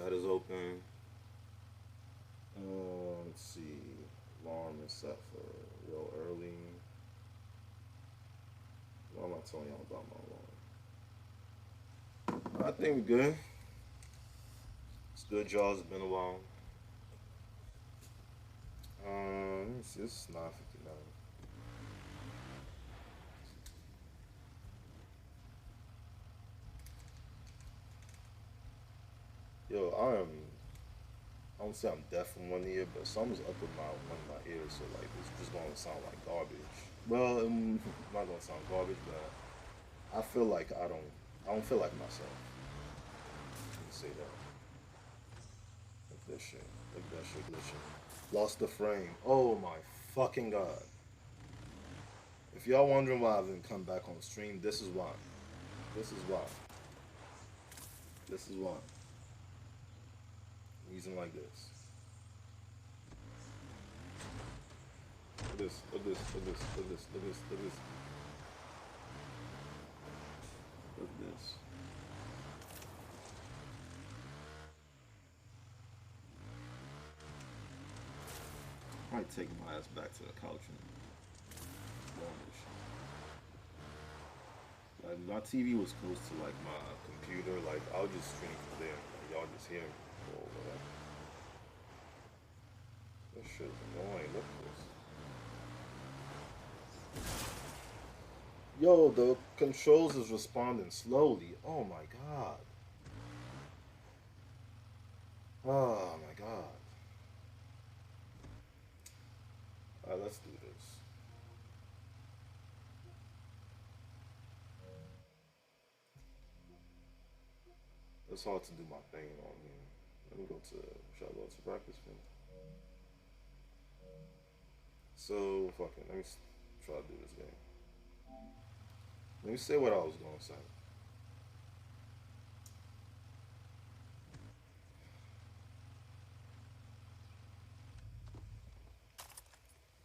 Chat is open. Let's see. Alarm is set for real early. Why am I telling y'all about my alarm? I think we're good. It's good, y'all. It's been a while. Let me see. This is 9:59. Yo, I don't say I'm deaf in one ear, but something's up with my one of my ears, so like it's just gonna sound like garbage. Well, not gonna sound garbage, but I don't feel like myself. Let me say that. Look at this shit. Look at that shit glitching. Lost the frame. Oh my fucking god. If y'all wondering why I haven't come back on stream, this is why. This is why. This is why. Reason like this. Look at this. Look at this. Look at this. Look at this. Look at this. Look at this. Look at this. I might take my ass back to the couch and go on this shit. Like my TV was close to like my computer. Like I'll just stream from there. Like, y'all just hear me or whatever. This shit is annoying. Look at this. Yo, the controls is responding slowly. Oh my god. Oh my god. Alright, let's do this. It's hard to do my thing on here. Let me go to. Should I go to practice film? So fucking. Let me try to do this game. Let me say what I was gonna say.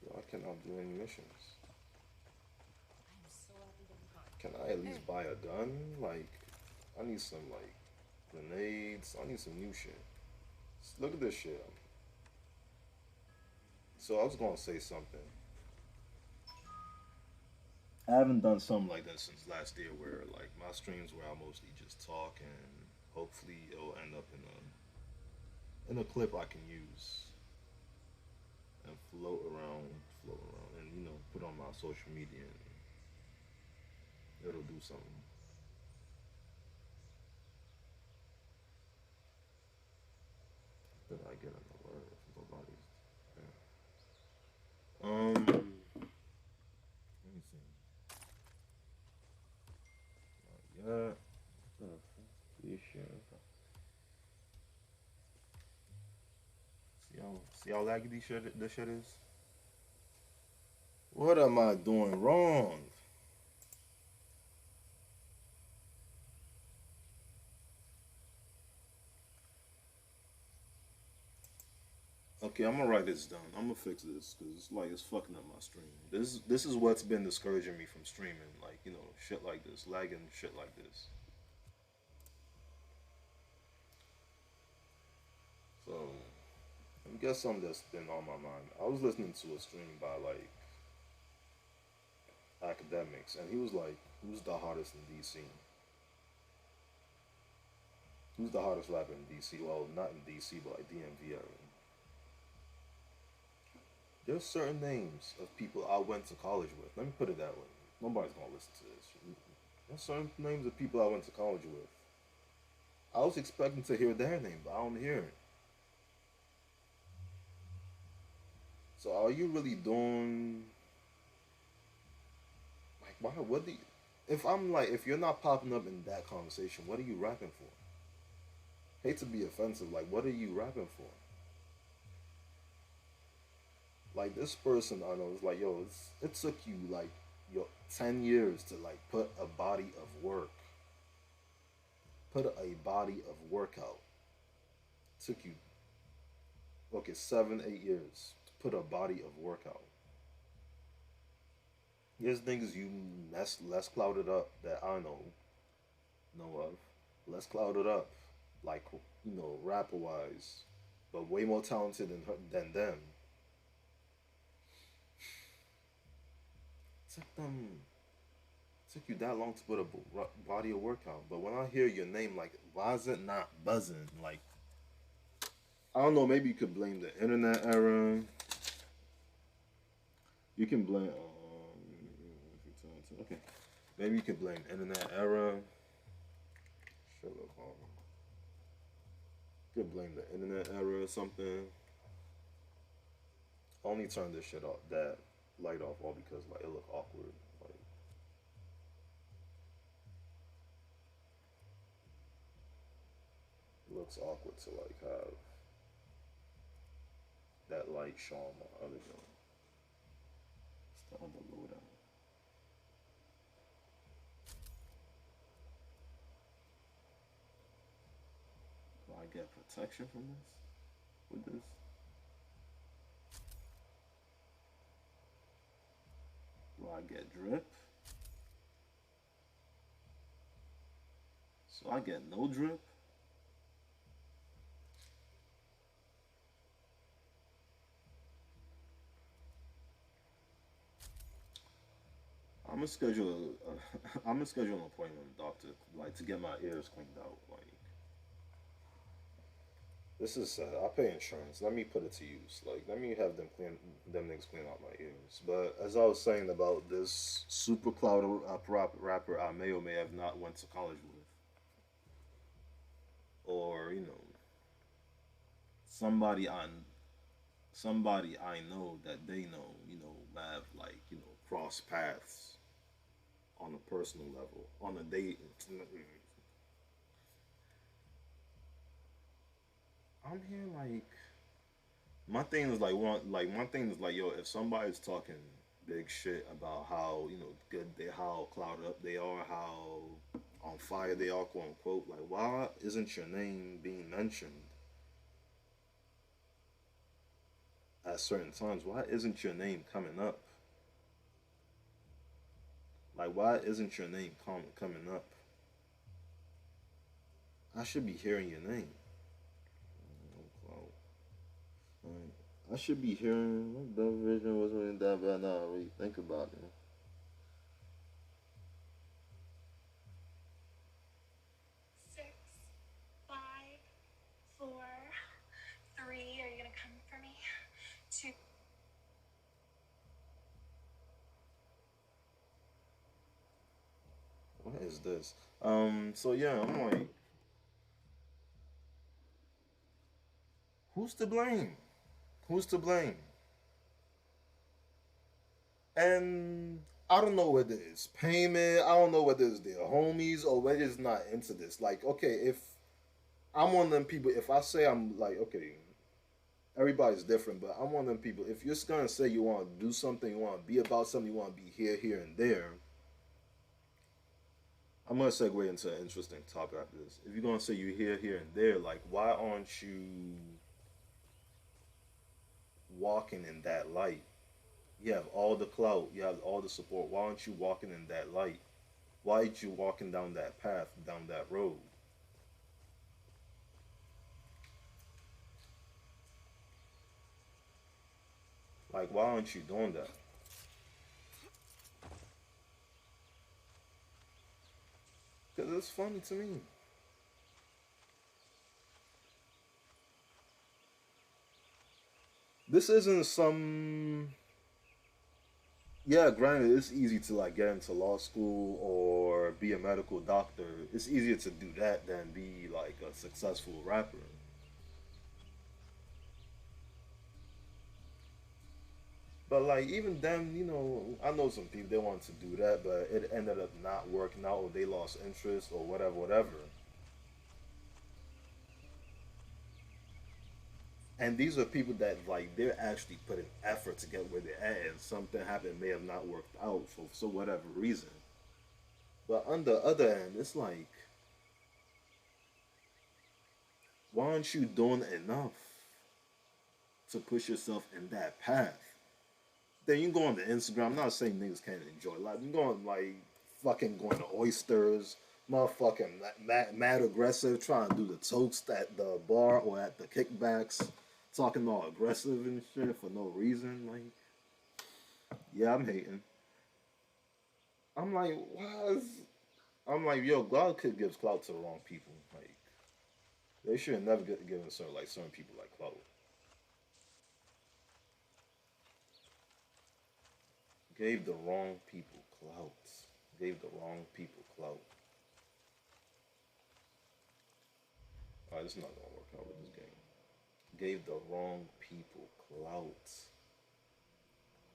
Yo, I cannot do any missions. Can I at least buy a gun? Like, I need some like grenades. I need some new shit. Look at this shit. So I was gonna say something. I haven't done something like that since last year, where like my streams where I mostly just talk, and hopefully it'll end up in a clip I can use and float around, and put on my social media, and it'll do something. Did I get in the word? Nobody's. Let me see. Yeah. See how laggy this shit is? What am I doing wrong? Okay, I'm gonna write this down. I'm gonna fix this because it's fucking up my stream. This is what's been discouraging me from streaming. Like shit like this, lagging shit like this. So let me guess something that's been on my mind. I was listening to a stream by like academics, and he was like, "Who's the hottest in DC? Who's the hottest rapper in DC? Well, not in DC, but like DMV area." There's certain names of people I went to college with. Let me put it that way. Nobody's gonna listen to this. There's certain names of people I went to college with. I was expecting to hear their name, but I don't hear it. So are you really doing like why? What do you? If you're not popping up in that conversation, what are you rapping for? Hate to be offensive, like what are you rapping for? Like this person I know is like, yo, it took you like 10 years to like put a body of workout. Took you okay 7 8 years to put a body of workout. Here's things you less clouded up that I know of. Less clouded up. like rapper wise, but way more talented than them. It took them took you that long to put a body of work out. But when I hear your name, like, why is it not buzzing? Like, I don't know. Maybe you could blame the internet era. You can blame. Okay. Maybe you could blame internet era. Shut up, you could blame the internet era or something. Only turn this shit off, that light off, all because like it look awkward. Like it looks awkward to like have that light show on my other joint. It's the other loadout. Do I get protection from this? With this? Do I get drip? So I get no drip? I'm gonna schedule I'm gonna schedule an appointment with a doctor, like to get my ears cleaned out. Like this is sad. I pay insurance. Let me put it to use. Like let me have them niggas clean out my ears. But as I was saying about this super cloud rapper, I may or may have not went to college with, or somebody I somebody I know that they know, have like cross paths on a personal level, on a date. I'm here like my thing is like yo, if somebody's talking big shit about how good they how clouded up they are, how on fire they are, quote unquote, like why isn't your name being mentioned at certain times? Why isn't your name coming up? Like why isn't your name coming up? I should be hearing your name. Like, I should be hearing my double vision wasn't really that bad now. I really think about it. 6, 5, 4, 3. Are you gonna come for me? 2. What is this? So yeah, I'm like, who's to blame? Who's to blame? And I don't know whether it's payment, I don't know whether it's their homies or whether it's not into this. Like, okay, if I'm one of them people, if I say I'm like, okay, everybody's different, but I'm one of them people. If you're just gonna say you want to do something, you want to be about something, you want to be here, here, and there, I'm gonna segue into an interesting topic after this. If you're gonna say you here, here, and there, like, why aren't you walking in that light? You have all the clout, you have all the support. Why aren't you walking in that light? Why aren't you walking down that path, down that road? Like, why aren't you doing that? Because it's funny to me. This isn't some. Yeah, granted, it's easy to like get into law school or be a medical doctor. It's easier to do that than be like a successful rapper. But like even them, I know some people they wanted to do that, but it ended up not working out, or they lost interest, or whatever, whatever. And these are people that like they're actually putting effort to get where they're at, and something happened may have not worked out for so whatever reason. But on the other end, it's like, why aren't you doing enough to push yourself in that path? Then you go on the Instagram. I'm not saying niggas can't enjoy life. You going like fucking going to oysters, motherfucking mad aggressive, trying to do the toast at the bar or at the kickbacks, talking all aggressive and shit for no reason. Like, yeah, I'm hating. I'm like, why is I'm like, yo, God could gives clout to the wrong people. Like, they should have never given certain people like clout. Gave the wrong people clout. Gave the wrong people clout. Alright, this is not gonna work out with this game. Gave the wrong people clout.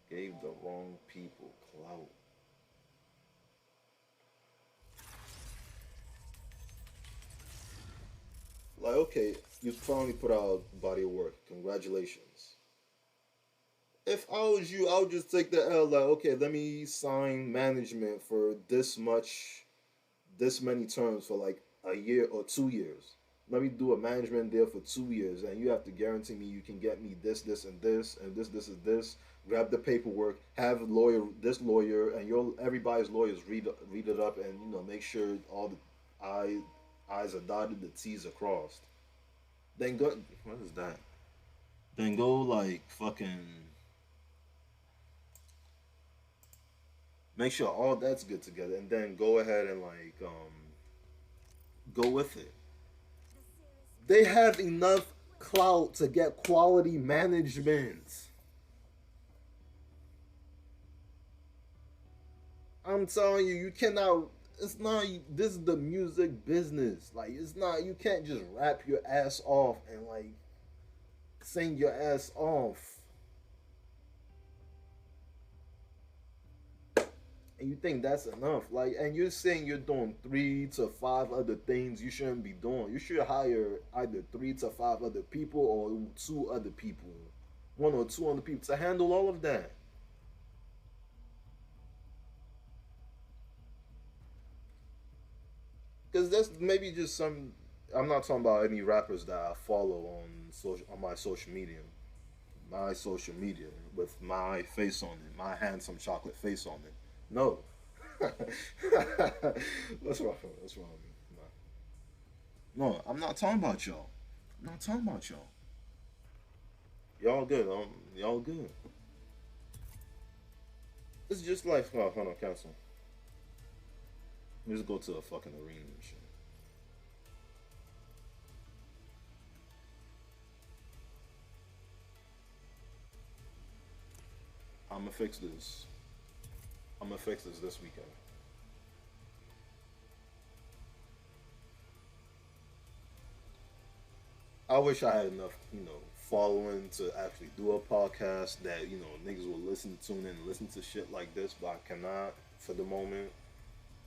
Gave the wrong people clout. Like, okay, you finally put out a body of work. Congratulations. If I was you, I would just take the L. Like, okay, let me sign management for this much, this many terms for like a year or 2 years. Let me do a management deal for 2 years, and you have to guarantee me you can get me this, this, and this, and this, and this. Grab the paperwork, have a lawyer, this lawyer, and your everybody's lawyers read it up, and make sure all the I, I's are dotted, the T's are crossed. Then go. What is that? Then go like fucking make sure all that's good together, and then go ahead and like go with it. They have enough clout to get quality management. I'm telling you, you cannot. It's not. This is the music business. Like, it's not. You can't just rap your ass off and like sing your ass off. And you think that's enough. Like, and you're saying you're doing 3 to 5 other things you shouldn't be doing. You should hire either 3 to 5 other people or 2 other people, 1 or 2 other people to handle all of that. Because that's maybe just some. I'm not talking about any rappers that I follow on my social media. My social media with my face on it, my handsome chocolate face on it. No. What's wrong? What's wrong with me? No, I'm not talking about y'all. I'm not talking about y'all. Y'all good. Y'all good. It's just like, hold on, cancel. Let's go to a fucking arena and shit. I'm gonna fix this. I'm gonna fix this weekend. I wish I had enough, following to actually do a podcast that niggas will listen, tune in, and listen to shit like this, but I cannot for the moment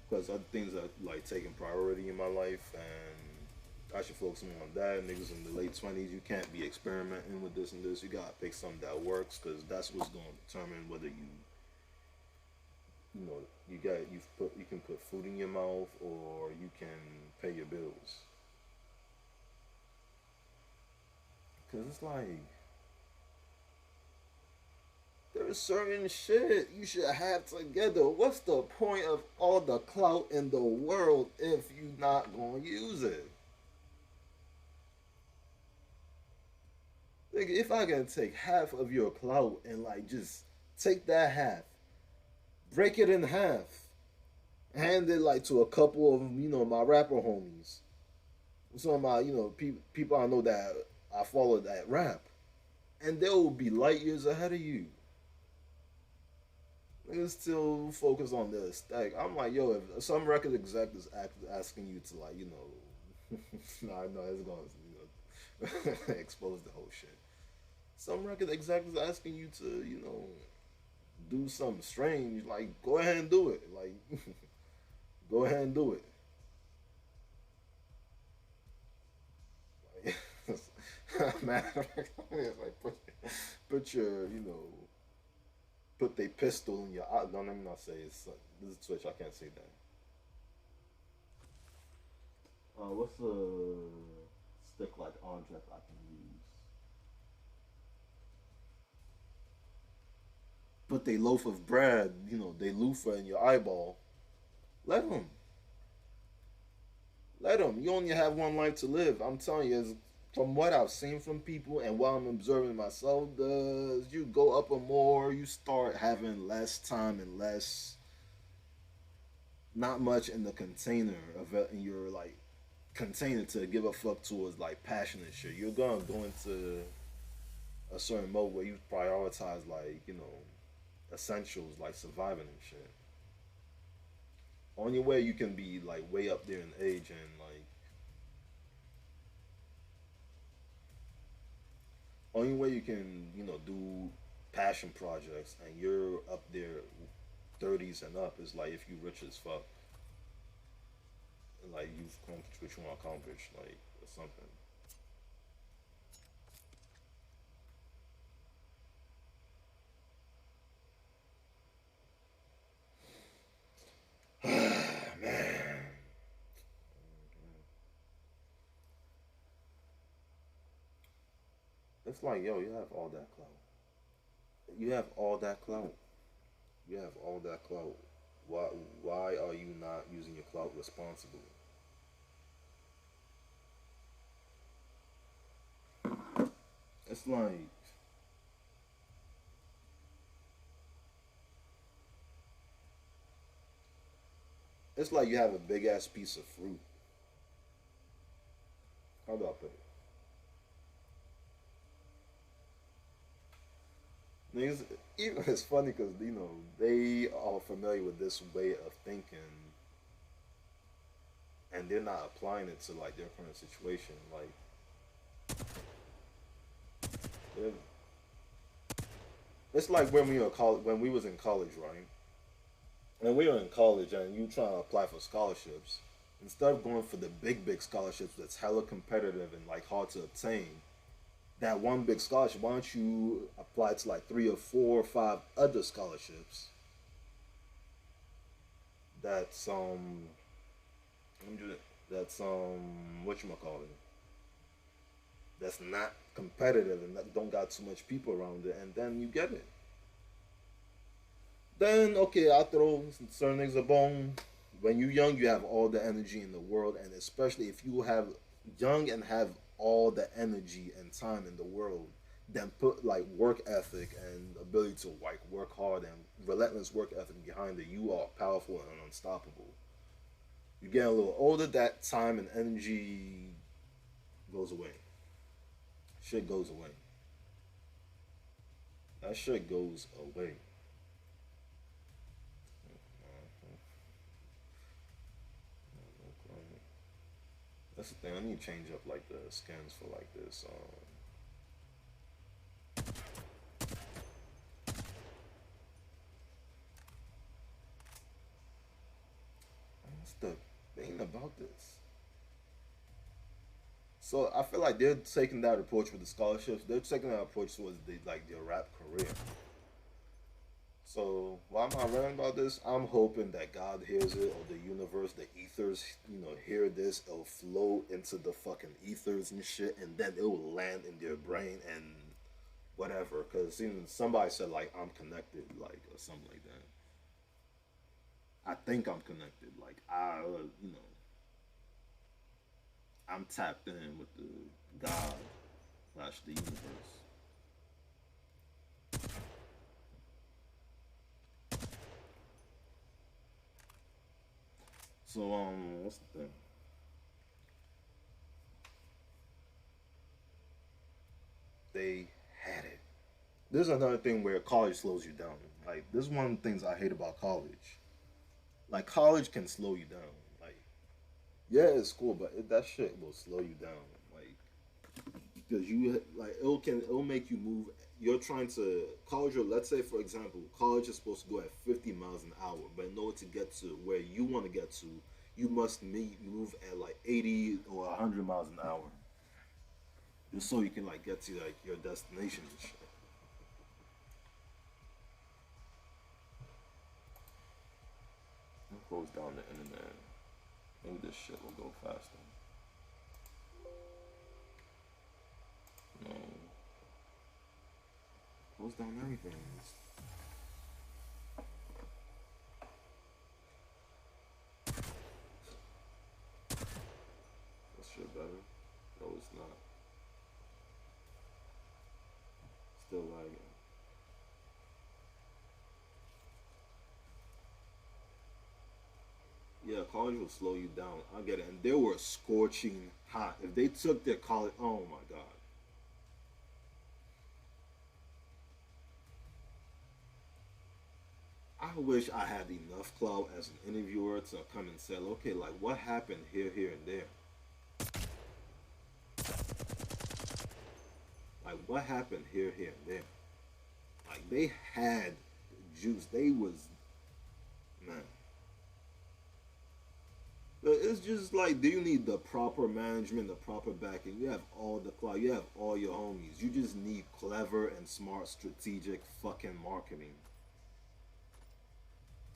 because other things are like taking priority in my life, and I should focus more on that. Niggas in the late 20s, you can't be experimenting with this and this. You gotta pick something that works because that's what's gonna determine whether you know you can put food in your mouth or you can pay your bills. Cause it's like there's certain shit you should have together. What's the point of all the clout in the world if you not gonna use it? Like, if I can take half of your clout and like just take that half, break it in half, hand it like to a couple of my rapper homies, some of my people I know that I follow that rap, and they will be light years ahead of you. Niggas still focus on the aesthetic. I'm like, yo, if some record exec is asking you to like, nah, no, it's going to expose the whole shit. Some record exec is asking you to, do something strange. Like, go ahead and do it. Like, go ahead and do it. Like, man, like put your, put a pistol in your eye. Don't let me not say it's this is Twitch. I can't say that. What's a stick like object I can use? Put they loaf of bread, they loofah in your eyeball. Let them. Let them. You only have one life to live. I'm telling you, from what I've seen from people and what I'm observing myself, does you go up a more, you start having less time and less, not much in the container of it, in your like container to give a fuck towards like passion and shit. You're gonna go into a certain mode where you prioritize like essentials like surviving and shit. Only way you can be like way up there in age and like only way you can do passion projects and you're up there 30s and up is like if you rich as fuck and like you've accomplished what you want to accomplish like or something. Man, it's like yo, you have all that clout. You have all that clout. You have all that clout. Why why are you not using your clout responsibly? It's like it's like you have a big ass piece of fruit. How do I put it? Niggas, even it's funny because they are familiar with this way of thinking, and they're not applying it to like their current situation. Like, it's like when we were college, when we was in college, right? When we were in college and you trying to apply for scholarships, instead of going for the big scholarships that's hella competitive and like hard to obtain, that one big scholarship, why don't you apply to like three or four or five other scholarships that's that's what you call it, that's not competitive and that don't got too much people around it, and then you get it. Then okay, I throw certain things a bone. When you're young, you have all the energy in the world, and especially if you have young and have all the energy and time in the world, then put like work ethic and ability to like work hard and relentless work ethic behind it. You are powerful and unstoppable. You get a little older, that time and energy goes away. Shit goes away. That shit goes away. That's the thing. I need to change up like the skins for like this. What's the thing about this? So I feel like they're taking that approach with the scholarships. They're taking that approach towards like their rap career. So why am I ranting about this? I'm hoping that God hears it, or the universe, the ethers, hear this. It'll flow into the fucking ethers and shit, and then it will land in their brain and whatever. Because somebody said like I'm connected, like or something like that. I think I'm connected. Like I'm tapped in with the God slash the universe. So what's the thing? They had it. There's another thing where college slows you down. Like this is one of the things I hate about college. Like college can slow you down. Like yeah, it's cool, but that shit will slow you down. Like because you like it'll make you move. You're trying to college. Or let's say for example, college is supposed to go at 50 miles an hour, but in order to get to where you want to get to, you must move at like 80 or 100 miles an hour, just so you can like get to like your destination and shit. It goes down the internet. Maybe this shit will go faster. No, goes down everything. college will slow you down. I get it. And they were scorching hot. If they took their college, oh my god. I wish I had enough clout as an interviewer to come and say, okay, like what happened here, here, and there. Like what happened here, here, and there. Like they had juice. They was man. But it's just like, do you need the proper management, the proper backing? You have all the clout. You have all your homies. You just need clever and smart, strategic fucking marketing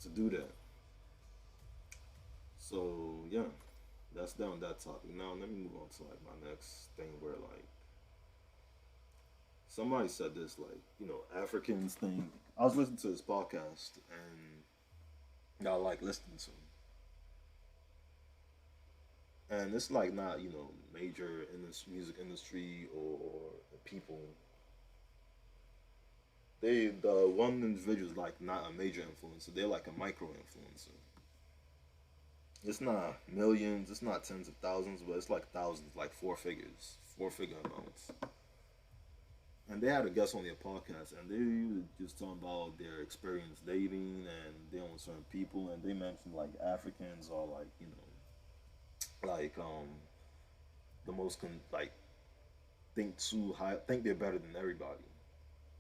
to do that. So yeah, that's down that topic. Now let me move on to like my next thing where like somebody said this like Africans thing. I was listening to this podcast and I like listening to him, and it's like not major in this music industry or people. The one individual is like not a major influencer. They're like a micro influencer. It's not millions. It's not tens of thousands, but it's like thousands, like four figures, four-figure amounts. And they had a guest on their podcast, and they were just talking about their experience dating and dealing with certain people, and they mentioned like Africans are like like the most like think too high, think they're better than everybody,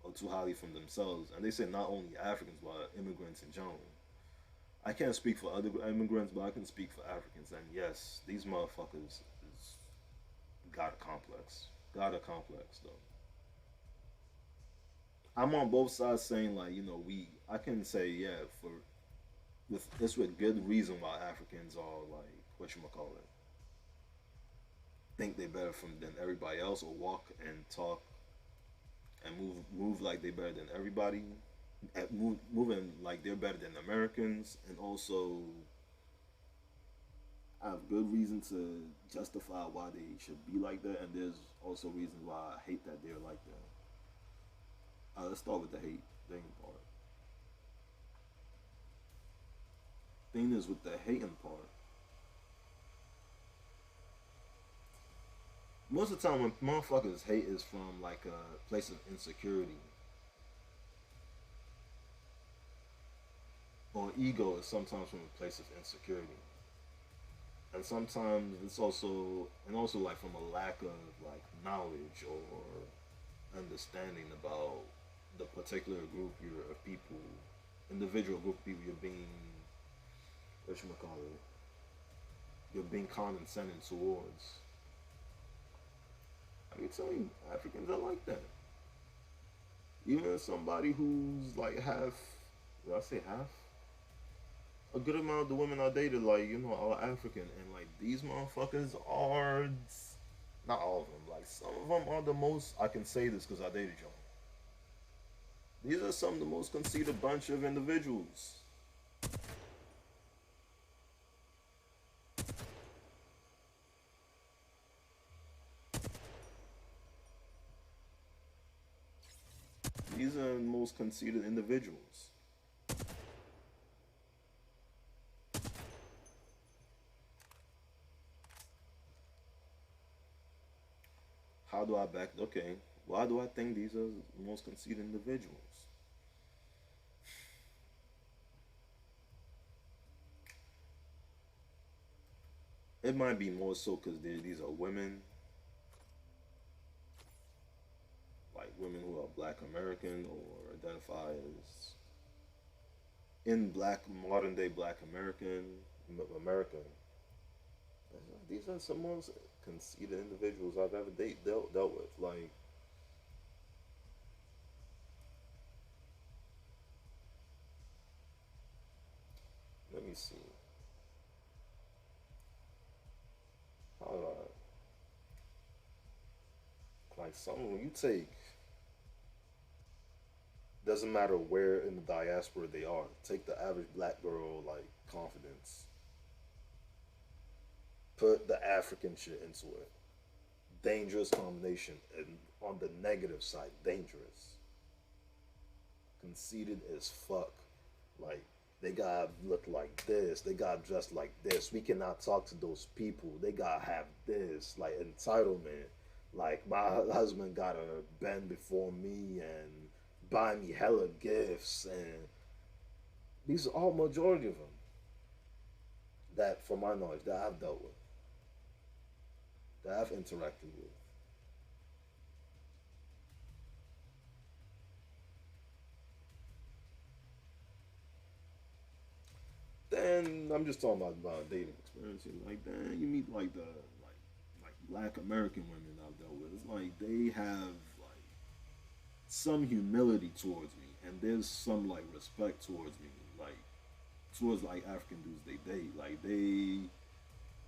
or too highly from themselves. And they said not only Africans but immigrants in general. I can't speak for other immigrants, but I can speak for Africans. And yes, these motherfuckers is got a complex, got a complex though. I'm on both sides saying like we. I can say yeah for with it's with good reason why Africans are like what you call it think they better from than everybody else or walk and talk and move like they better than everybody at moving like they're better than Americans, and also I have good reason to justify why they should be like that, and there's also reasons why I hate that they're like that. Let's start with the hate thing part. Thing is with the hating part. Most of the time when motherfuckers hate is from like a place of insecurity or ego is sometimes from a place of insecurity. And sometimes it's also like from a lack of like knowledge or understanding about the particular group you're of people, individual group of people you're being what you call it, you're being condescending towards. I can tell you, Africans are like that. Even somebody who's like half, did I say half? A good amount of the women I dated, like, are African. And like, these motherfuckers are, not all of them, like, some of them are the most, I can say this because I dated y'all. These are some of the most conceited bunch of individuals. These are the most conceited individuals. How do I back? Okay, why do I think these are the most conceited individuals? It might be more so because these are women, like women who are Black American or identify as in Black modern day Black American America. These are some most conceited individuals I've ever dealt with. Like, let me see. How do like some when you take doesn't matter where in the diaspora they are. Take the average black girl like confidence. Put the African shit into it. Dangerous combination, and on the negative side, dangerous. Conceited as fuck. Like They gotta look like this. They gotta dress like this. We cannot talk to those people. They gotta have this, like entitlement. Like my husband gotta bend before me and buy me hella gifts, and these are all majority of them that, from my knowledge, that I've dealt with, that I've interacted with. Then I'm just talking about dating experience. Like then you meet like the like Black American women I've dealt with. It's like they have like some humility towards me, and there's some like respect towards me, like towards like African dudes they date. Like they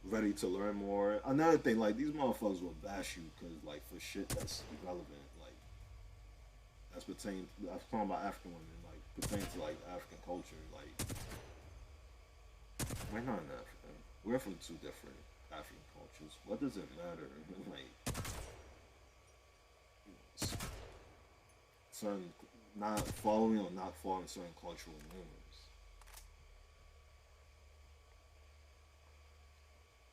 ready to learn more. Another thing, like these motherfuckers will bash you because like for shit that's irrelevant, like that's pertain. I'm talking about African women, like pertain to like African culture. Like we're not in Africa. We're from two different African cultures. What does it matter? Like certain not following or not following certain cultural norms.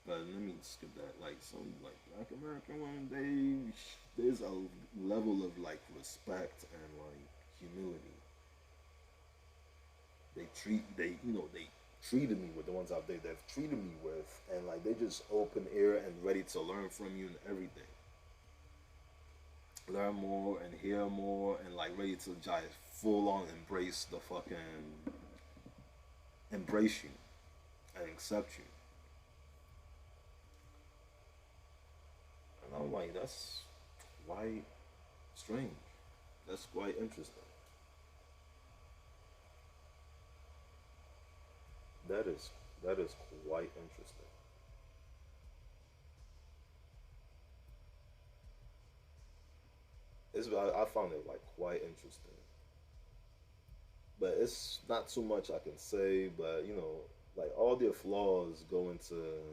But let me skip that. Like some like Black American women, there's a level of like respect and like humility. They treated me with the ones out there they've treated me with, and like they just open ear and ready to learn from you and everything, learn more and hear more, and like ready to just full on embrace you and accept you. And I'm like, that's quite strange. That's quite interesting. That is that is quite interesting. I found it like quite interesting, but it's not too much I can say. But like all their flaws go into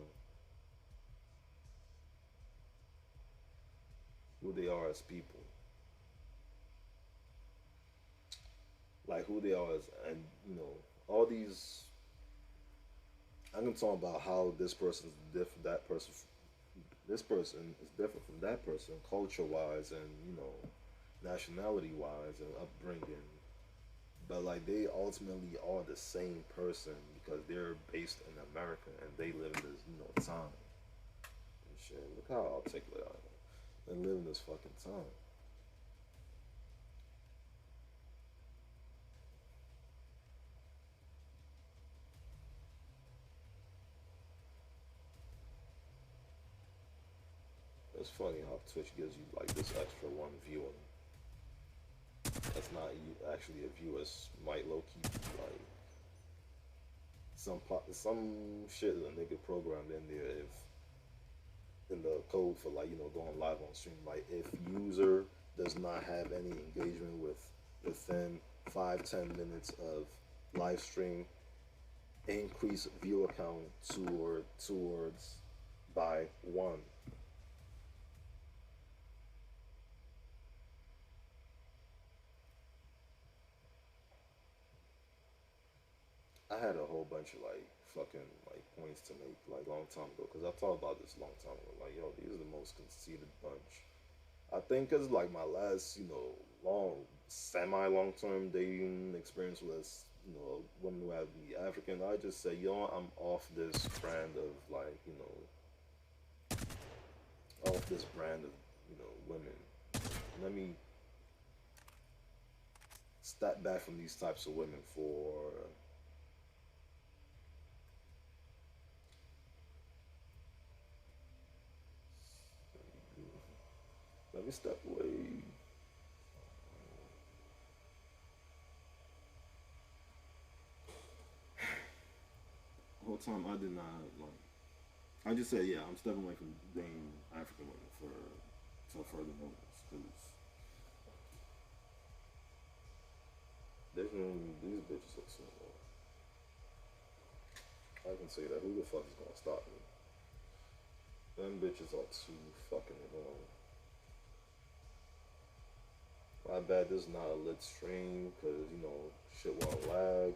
who they are as people, like who they are as, and all these. I can talk about how this person is different, that person, this person is different from that person, culture wise, and nationality wise, and upbringing. But like they ultimately are the same person because they're based in America and they live in this time and shit. Look how articulate I am. They live in this fucking time. It's funny how Twitch gives you like this extra one viewer. That's not you actually a viewer. It's might low key be like some shit that a nigga programmed in there if in the code for like going live on stream, like if user does not have any engagement within 5-10 minutes of live stream, increase viewer count towards by one. I had a whole bunch of like fucking like points to make like long time ago because I thought about this long time ago. Like yo, these are the most conceited bunch. I think because like my last long semi long term dating experience was women who have me African. I just say I'm off this brand of like off this brand of women. Let me step back from these types of women for let me step away. The whole time I did not like. I just said yeah. I'm stepping away from dating African women for till further notice because there's no these bitches are so. I can say that. Who the fuck is gonna stop me? Them bitches are too fucking annoying. My bad. This is not a lit stream because shit won't lag.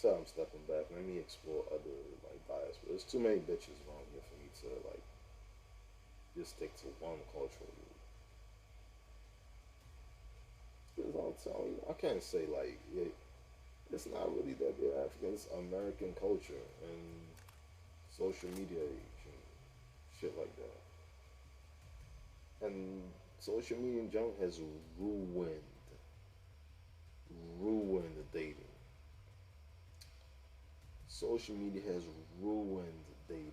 said I'm stepping back. Let me explore other like bias. But there's too many bitches around here for me to like just stick to one cultural group. Because I'm telling you, I can't say like it's not really that they're African. It's American culture and social media age and shit like that. And social media in general has ruined dating. Social media has ruined dating,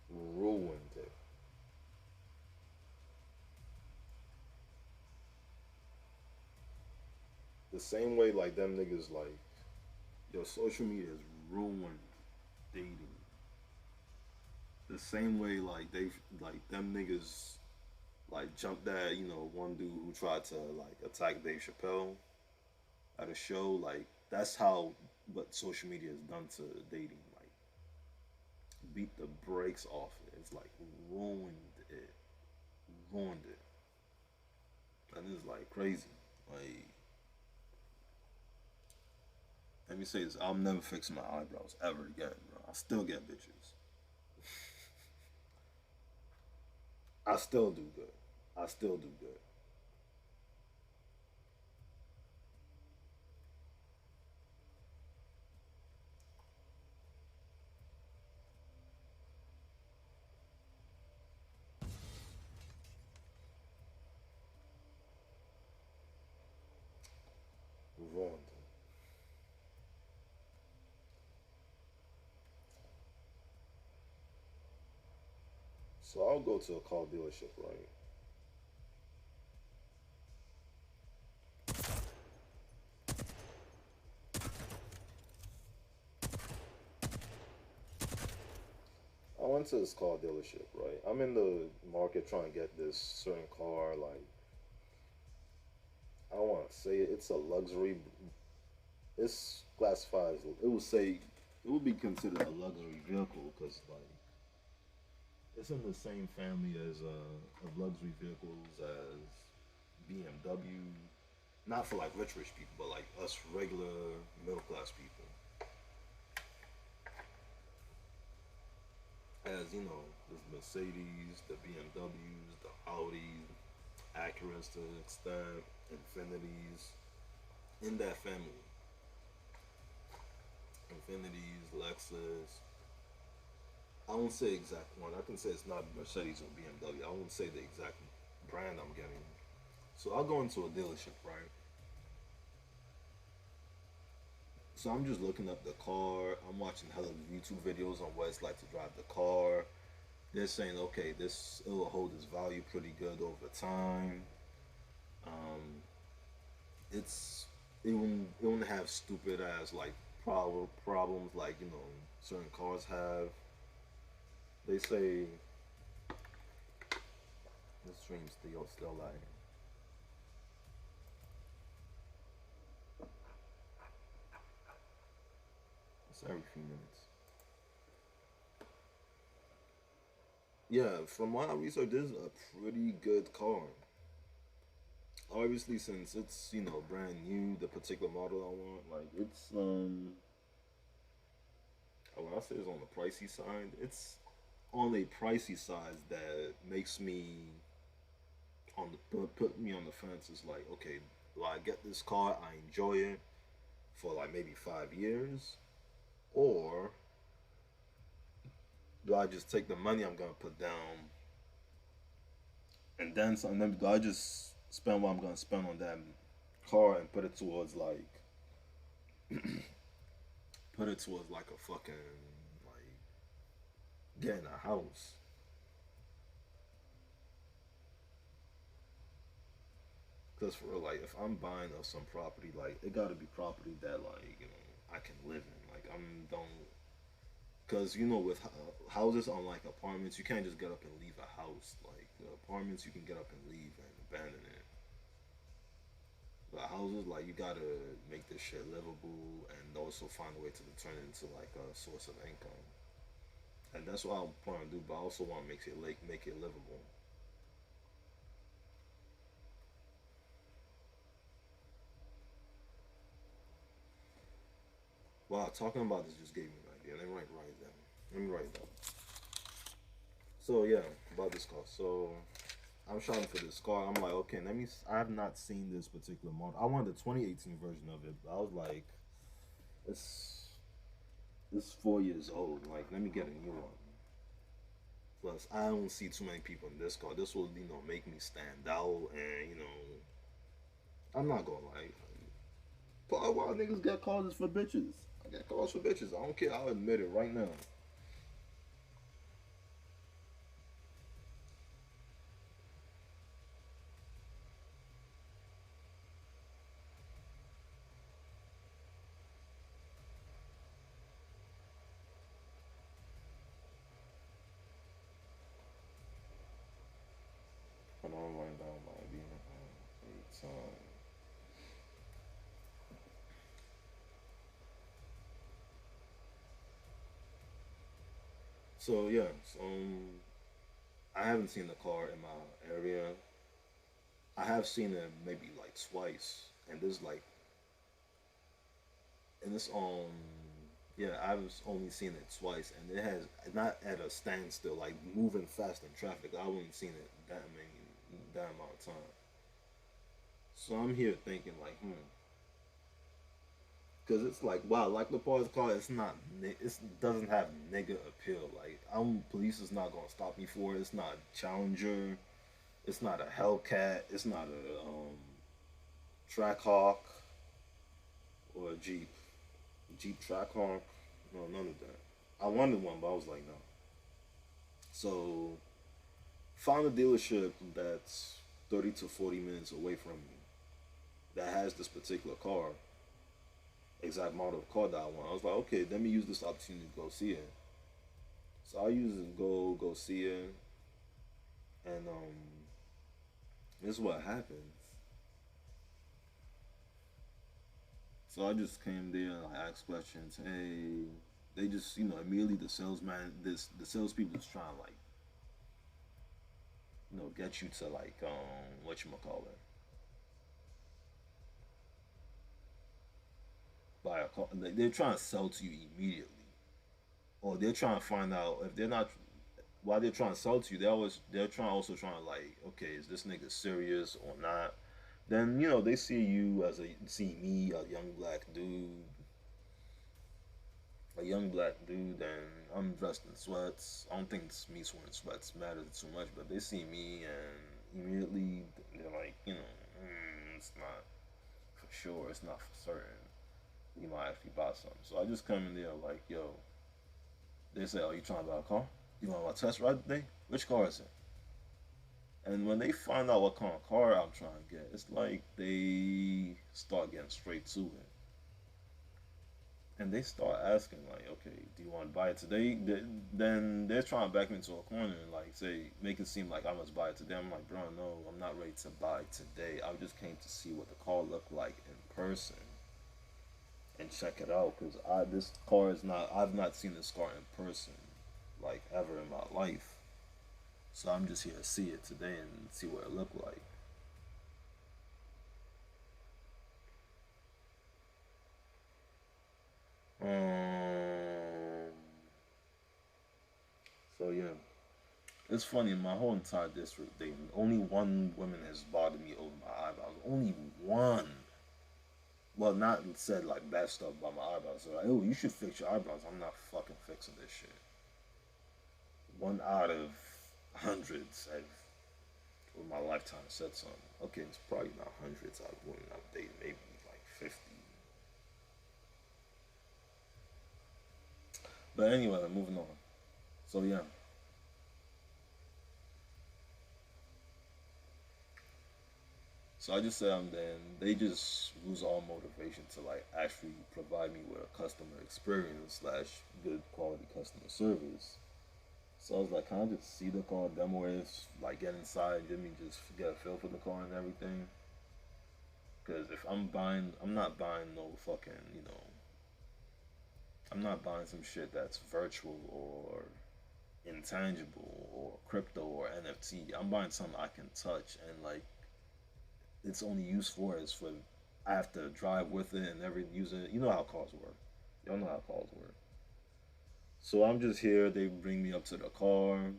ruined it. The same way like them niggas like yo, social media has ruined dating. The same way like they like them niggas like jumped that one dude who tried to like attack Dave Chappelle at a show. Like that's how what social media has done to dating. Like beat the brakes off it. It's like it, ruined it, and it's like crazy. Like let me say this: I'm never fixing my eyebrows ever again, bro. I still get bitches. I still do good. I still do good. Ruined it. So I'll go to a car dealership, right? I went to this car dealership, right? I'm in the market trying to get this certain car. Like, I don't want to say it. It's a luxury. It's classified as, it would say, it would be considered a luxury vehicle because, like, it's in the same family as of luxury vehicles as BMW. Not for like rich people, but like us regular middle class people. As the Mercedes, the BMWs, the Audi, Acuras to an extent, Infinities, in that family. Infinities, Lexus. I won't say exact one. I can say it's not Mercedes or BMW. I won't say the exact brand I'm getting. So I'll go into a dealership, right? So I'm just looking up the car. I'm watching hella YouTube videos on what it's like to drive the car. They're saying, okay, this it will hold its value pretty good over time. Um, it won't have stupid ass like problems like certain cars have. They say the stream's still lagging. It's every few minutes. Yeah, from what I researched, this is a pretty good car. Obviously, since it's brand new, the particular model I want, like when I say it's on the pricey side, it's on a pricey side that makes me put me on the fence. Is like, okay, do I get this car? I enjoy it for like maybe 5 years, or do I just take the money I'm gonna put down and then some? Then do I just spend what I'm gonna spend on that car and put it towards like a fucking like getting a house? Because for real, like if I'm buying of some property, like it got to be property that like I can live in. Like I'm don't because with houses on like apartments, you can't just get up and leave a house. Like the apartments, you can get up and leave and abandon it. The houses, like you gotta make this shit livable and also find a way to turn it into like a source of income. And that's what I'm planning to do. But I also want to make it livable. Wow, talking about this just gave me an idea. Let me write it down. Let me write it down. So yeah, about this car. So I'm shopping for this car. I'm like, okay, let me. I have not seen this particular model. I wanted the 2018 version of it, but I was like, it's it's 4 years old. Like, let me get a new one. Plus, I don't see too many people in this car. This will, make me stand out, and I'm not gonna lie. Part of why niggas get cars is for bitches. I got cars for bitches. I don't care. I'll admit it right now. And I'm running down my being eight time. So yeah, I haven't seen the car in my area. I have seen it maybe like twice, and this yeah, I've only seen it twice, and it has not at a standstill, like moving fast in traffic. I haven't seen it that amount of time. So I'm here thinking like, because it's like wow, like the parts car, it's not, it doesn't have nigga appeal. Like police is not gonna stop me for it. It's not Challenger. It's not a Hellcat. It's not a Trackhawk or a Jeep Trackhawk. No, none of that. I wanted one, but I was like, no. So found a dealership that's 30 to 40 minutes away from me that has this particular car, exact model of car that I want. I was like, okay, let me use this opportunity to go see it. So I use it to go see it, and this is what happened. So I just came there and I asked questions. Hey, they just immediately the salespeople is trying to like get you to like what you call it, buy a car. They're trying to sell to you immediately, or they're trying to find out if they're not, while they're trying to sell to you, they're trying also trying to like, okay, is this nigga serious or not? Then they see me, a young black dude, and I'm dressed in sweats. I don't think me wearing sweats matters too much, but they see me and immediately they're like, it's not for sure, it's not for certain. You might actually buy something. So I just come in there like, yo, they say, oh, you trying to buy a car? You want to test ride today? Which car is it? And when they find out what kind of car I'm trying to get, it's like they start getting straight to it. And they start asking, like, okay, do you want to buy it today? Then they're trying to back me into a corner and, like, say, make it seem like I must buy it today. I'm like, bro, no, I'm not ready to buy today. I just came to see what the car looked like in person and check it out because this car is not, I've not seen this car in person, like, ever in my life. So I'm just here to see it today and see what it looked like. Um, so yeah, it's funny. In my whole entire district, only one woman has bothered me over my eyebrows. Only one. Well, not said like bad stuff about my eyebrows. So like, oh, you should fix your eyebrows. I'm not fucking fixing this shit. One out of hundreds have, with my lifetime, said something. Okay, it's probably not hundreds. I wouldn't update. Maybe like 50. But anyway, moving on. So yeah, so I just said then they just lose all motivation to like actually provide me with a customer experience slash good quality customer service. So I was like, can I just see the car, demo it, like get inside, let me just get a feel for the car and everything? Because if I'm buying, I'm not buying no fucking, I'm not buying some shit that's virtual or intangible or crypto or NFT. I'm buying something I can touch and like its only use for is for I have to drive with it and never use it. You know how cars work. Y'all know how cars work. So I'm just here. They bring me up to the car.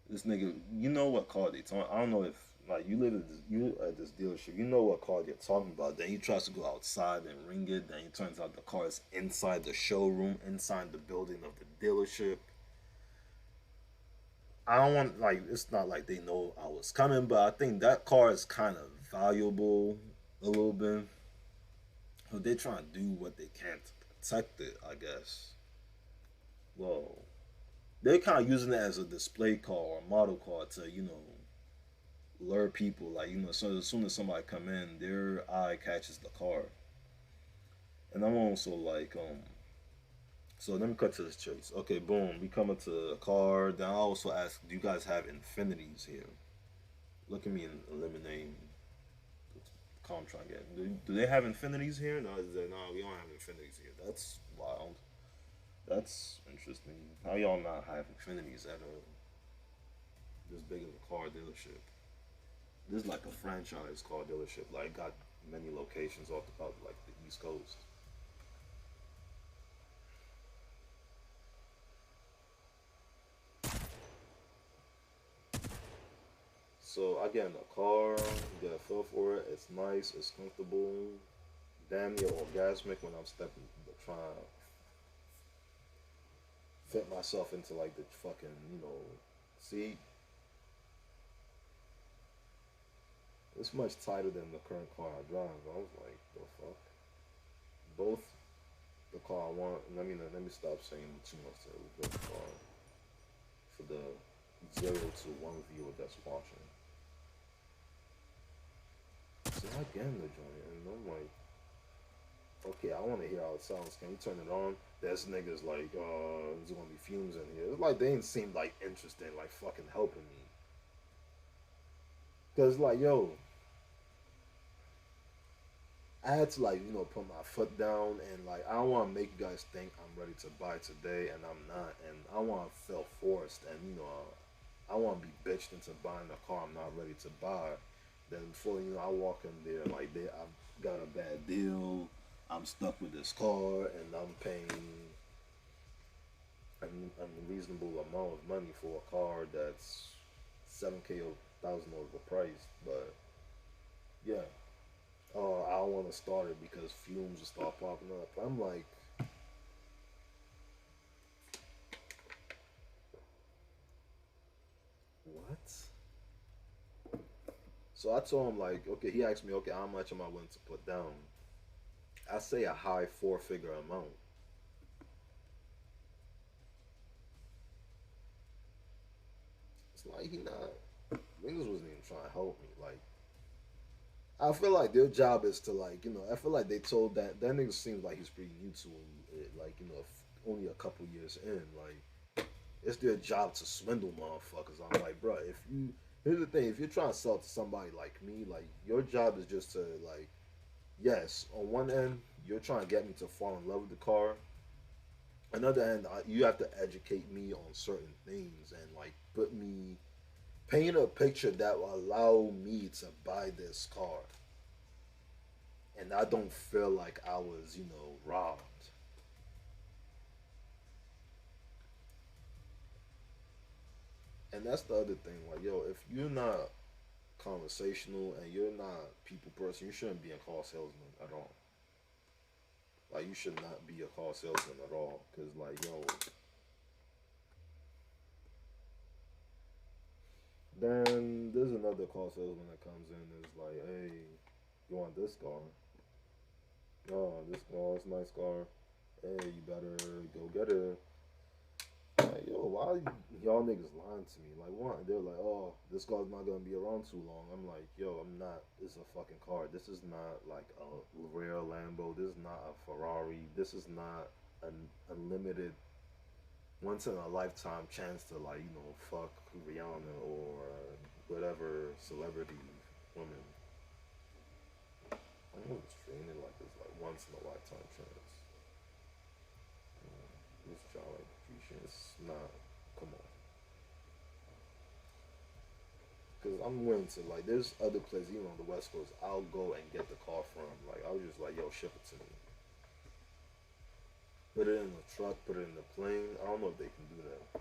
This nigga, you know what car they talking? I don't know if like you at this dealership. You know what car they're talking about. Then he tries to go outside and ring it. Then it turns out the car is inside the showroom, inside the building of the dealership. I don't want like it's not like they know I was coming, but I think that car is kind of valuable a little bit. So they're trying to do what they can to protect it, I guess. Well, they're kind of using it as a display car or a model car to, lure people. Like, so as soon as somebody come in, their eye catches the car. And I'm also like, so let me cut to this chase. Okay, boom, we come up to the car. Then I also ask, do you guys have infinities here? Look at me and eliminating the contract. Yeah. Do they have infinities here? No, no, we don't have infinities here. That's wild. That's interesting. How y'all not have infinities at this big of a car dealership? This is like a franchise car dealership. Like got many locations off the like the East Coast. So I get in a car, get a feel for it. It's nice, it's comfortable, damn near orgasmic when I'm stepping, trying to fit myself into like the fucking seat. It's much tighter than the current car I drive. I was like, the fuck. Both the car I want. Let me stop saying too much to the car for the 0 to 1 viewer that's watching. So I get in the joint and I'm like, okay, I want to hear how it sounds. Can you turn it on? There's niggas like, there's gonna be fumes in here. It's like they didn't seem like interested, like fucking helping me. Cause like, yo, I had to like, put my foot down and like I don't want to make you guys think I'm ready to buy today and I'm not, and I want to feel forced and I want to be bitched into buying a car I'm not ready to buy. Then before I walk in there like I've got a bad deal. I'm stuck with this car and I'm paying a reasonable amount of money for a car that's 7K or thousand over the price. But yeah, I don't want to start it because fumes will start popping up. I'm like, what? So I told him like, okay. He asked me, okay, how much am I willing to put down? I say a high four-figure amount. It's like he not. Niggas wasn't even trying to help me. Like I feel like their job is to like I feel like they told that nigga seems like he's pretty new to it. Like only a couple years in. Like it's their job to swindle motherfuckers. I'm like, bro, if you here's the thing, if you're trying to sell to somebody like me, like your job is just to like, yes, on one end you're trying to get me to fall in love with the car. Another end, you have to educate me on certain things and like put me paint a picture that will allow me to buy this car, and I don't feel like I was robbed. And that's the other thing. Like, yo, if you're not conversational and you're not people person, you shouldn't be a car salesman at all. Like, you should not be a car salesman at all. Cause like, yo, then there's another car salesman that comes in and is like, hey, you want this car? Oh, this car is a nice car. Hey, you better go get it. Like, yo, why y'all niggas lying to me? Like, what? They're like, oh, this car's not gonna be around too long. I'm like, yo, I'm not. This is a fucking car. This is not like a rare Lambo. This is not a Ferrari. This is not an unlimited, once in a lifetime chance to like, fuck Rihanna or whatever celebrity woman. I know it's treating it like it's like once in a lifetime chance. This child like appreciation. It's not. Come on. Because I'm willing to like. There's other places, even on the West Coast. I'll go and get the car from. Like I was just like, yo, ship it to me. Put it in a truck, put it in a plane. I don't know if they can do that.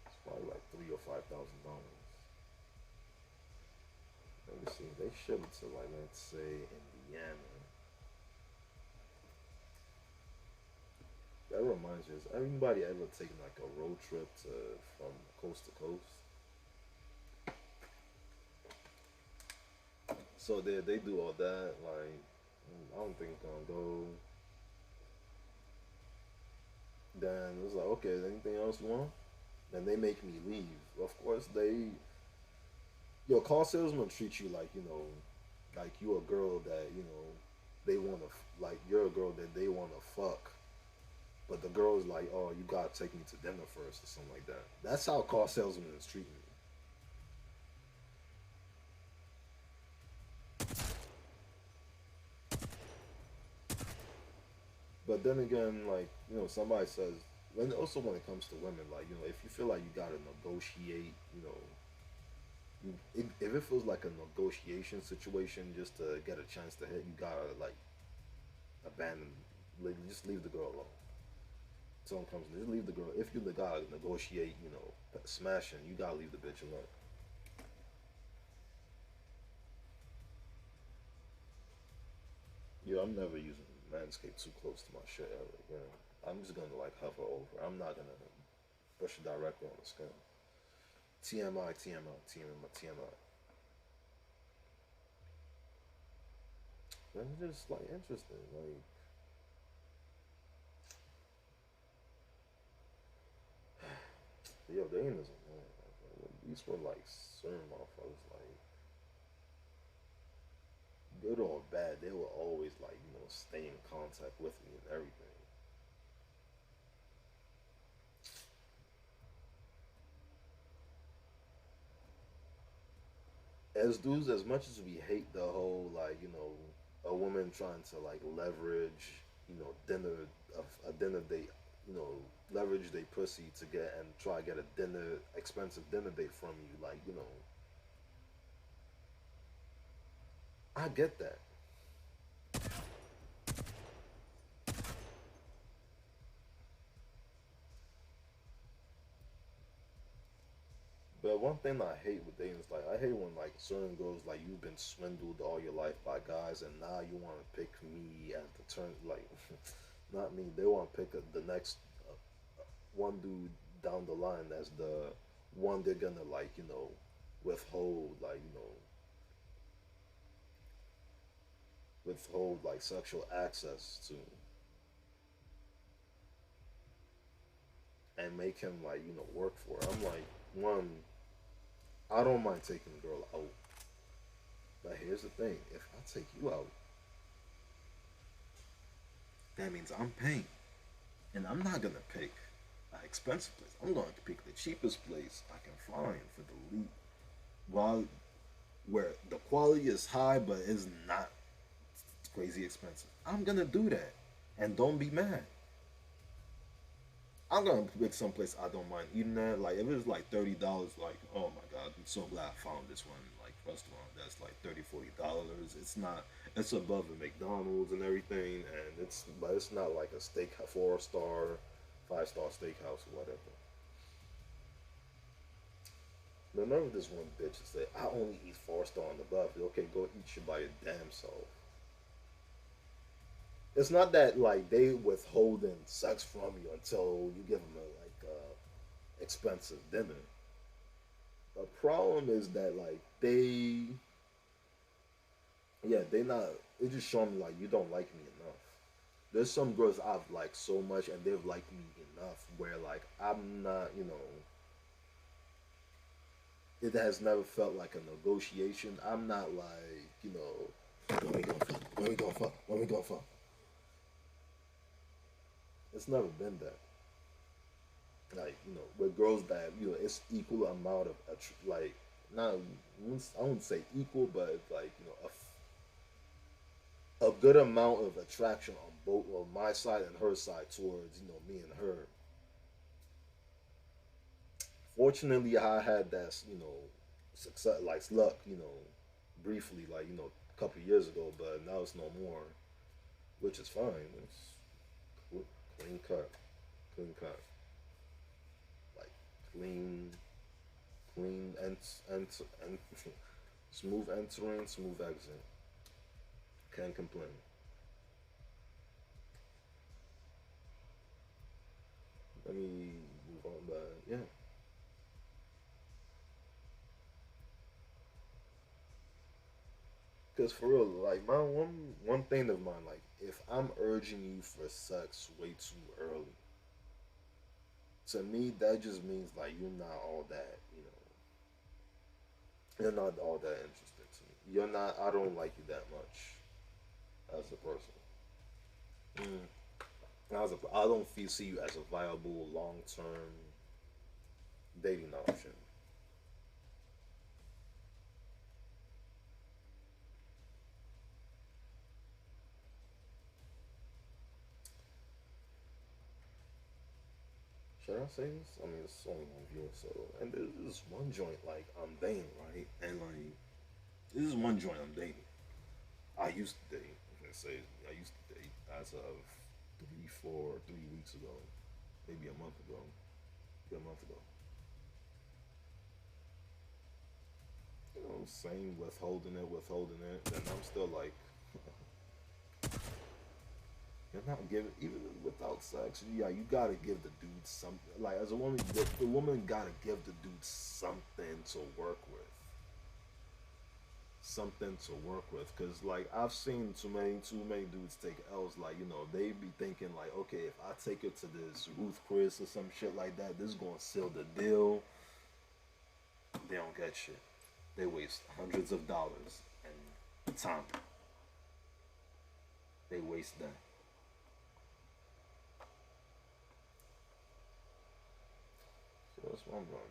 It's probably like $3,000 or $5,000. Let me see. They ship it to like let's say Indiana. That reminds me, has everybody ever taken like a road trip to from coast to coast? So they do all that. Like I don't think it's gonna go. Then it's like okay, anything else you want? Then they make me leave. Of course they your car salesman treat you like like you a girl that they want to like you're a girl that they want to fuck, but the girl's like, oh, you gotta take me to dinner first or something like that. That's how car salesman is treating me. But then again, like somebody says, when it comes to women, like if you feel like you gotta negotiate, if it feels like a negotiation situation just to get a chance to hit, you gotta like abandon, like, just leave the girl alone. Someone comes, just leave the girl. If you gotta negotiate, smashing, you gotta leave the bitch alone. Yeah, I'm never using Manscaped too close to my shit ever. I'm just gonna like hover over. I'm not gonna push it directly on the skin. TMI, TMI, TMI, TMI. But it's just like interesting. Like, yo, they in this man. Like, these were like certain motherfuckers. Like, good or bad, they will always like stay in contact with me and everything. As dudes, as much as we hate the whole like a woman trying to like leverage dinner a dinner date, leverage their pussy to get and try to get a expensive dinner date from you, like I get that. But one thing I hate with dating is like I hate when like certain girls like you've been swindled all your life by guys and now you want to pick me as the turn like not me. They want to pick the next one dude down the line as the one they're gonna like withhold like withhold like sexual access to and make him like work for it. I'm like one. I don't mind taking a girl out, but here's the thing: if I take you out, that means I'm paying, and I'm not gonna pick an expensive place. I'm gonna pick the cheapest place I can find for the least, while where the quality is high but is not crazy expensive. I'm gonna do that, and don't be mad. I'm gonna pick someplace I don't mind eating at. Like if it's like $30, like oh my god, I'm so glad I found this one like restaurant that's like $30, $40. It's not. It's above a McDonald's and everything, and it's not like a steak 4 star, 5 star steakhouse or whatever. Remember this one bitch that said I only eat 4 star and above. Okay, go eat shit by your damn self. It's not that like they withholding sex from you until you give them a like expensive dinner. The problem is that like yeah, they not. They just show me like you don't like me enough. There's some girls I've liked so much and they've liked me enough where like I'm not, it has never felt like a negotiation. I'm not like, when we gonna fuck, when we gonna fuck, when we gonna fuck. It's never been that. Like with girls that it's equal amount of like not I wouldn't say equal, but it's like a good amount of attraction on both on my side and her side towards me and her. Fortunately, I had that success like luck briefly like a couple of years ago, but now it's no more, which is fine. It's clean. clean cut, clean cut, like clean, clean and smooth entering, smooth exit. Can't complain. Let me move on, but yeah, because for real, like my one thing of mine, like if I'm urging you for sex way too early, to me that just means like you're not all that, you're not all that interested to me. You're not. I don't like you that much as a person. Mm. I don't feel see you as a viable long term dating option. Should I say this? I mean, it's only one viewer, so and this is one joint like I'm dating, right? And like this is one joint I'm dating. I used to date. I'm gonna say I used to date as of 3 weeks ago, maybe a month ago, maybe a month ago. Same withholding it. Then I'm still like, you're not giving even without sex. Yeah, you gotta give the dude something. Like as a woman, the woman gotta give the dude something to work with, something to work with. Cause like I've seen too many dudes take L's. Like they be thinking like, okay, if I take her to this Ruth Chris or some shit like that, this is gonna seal the deal. They don't get shit. They waste hundreds of dollars and time. They waste that. So that's what I'm gonna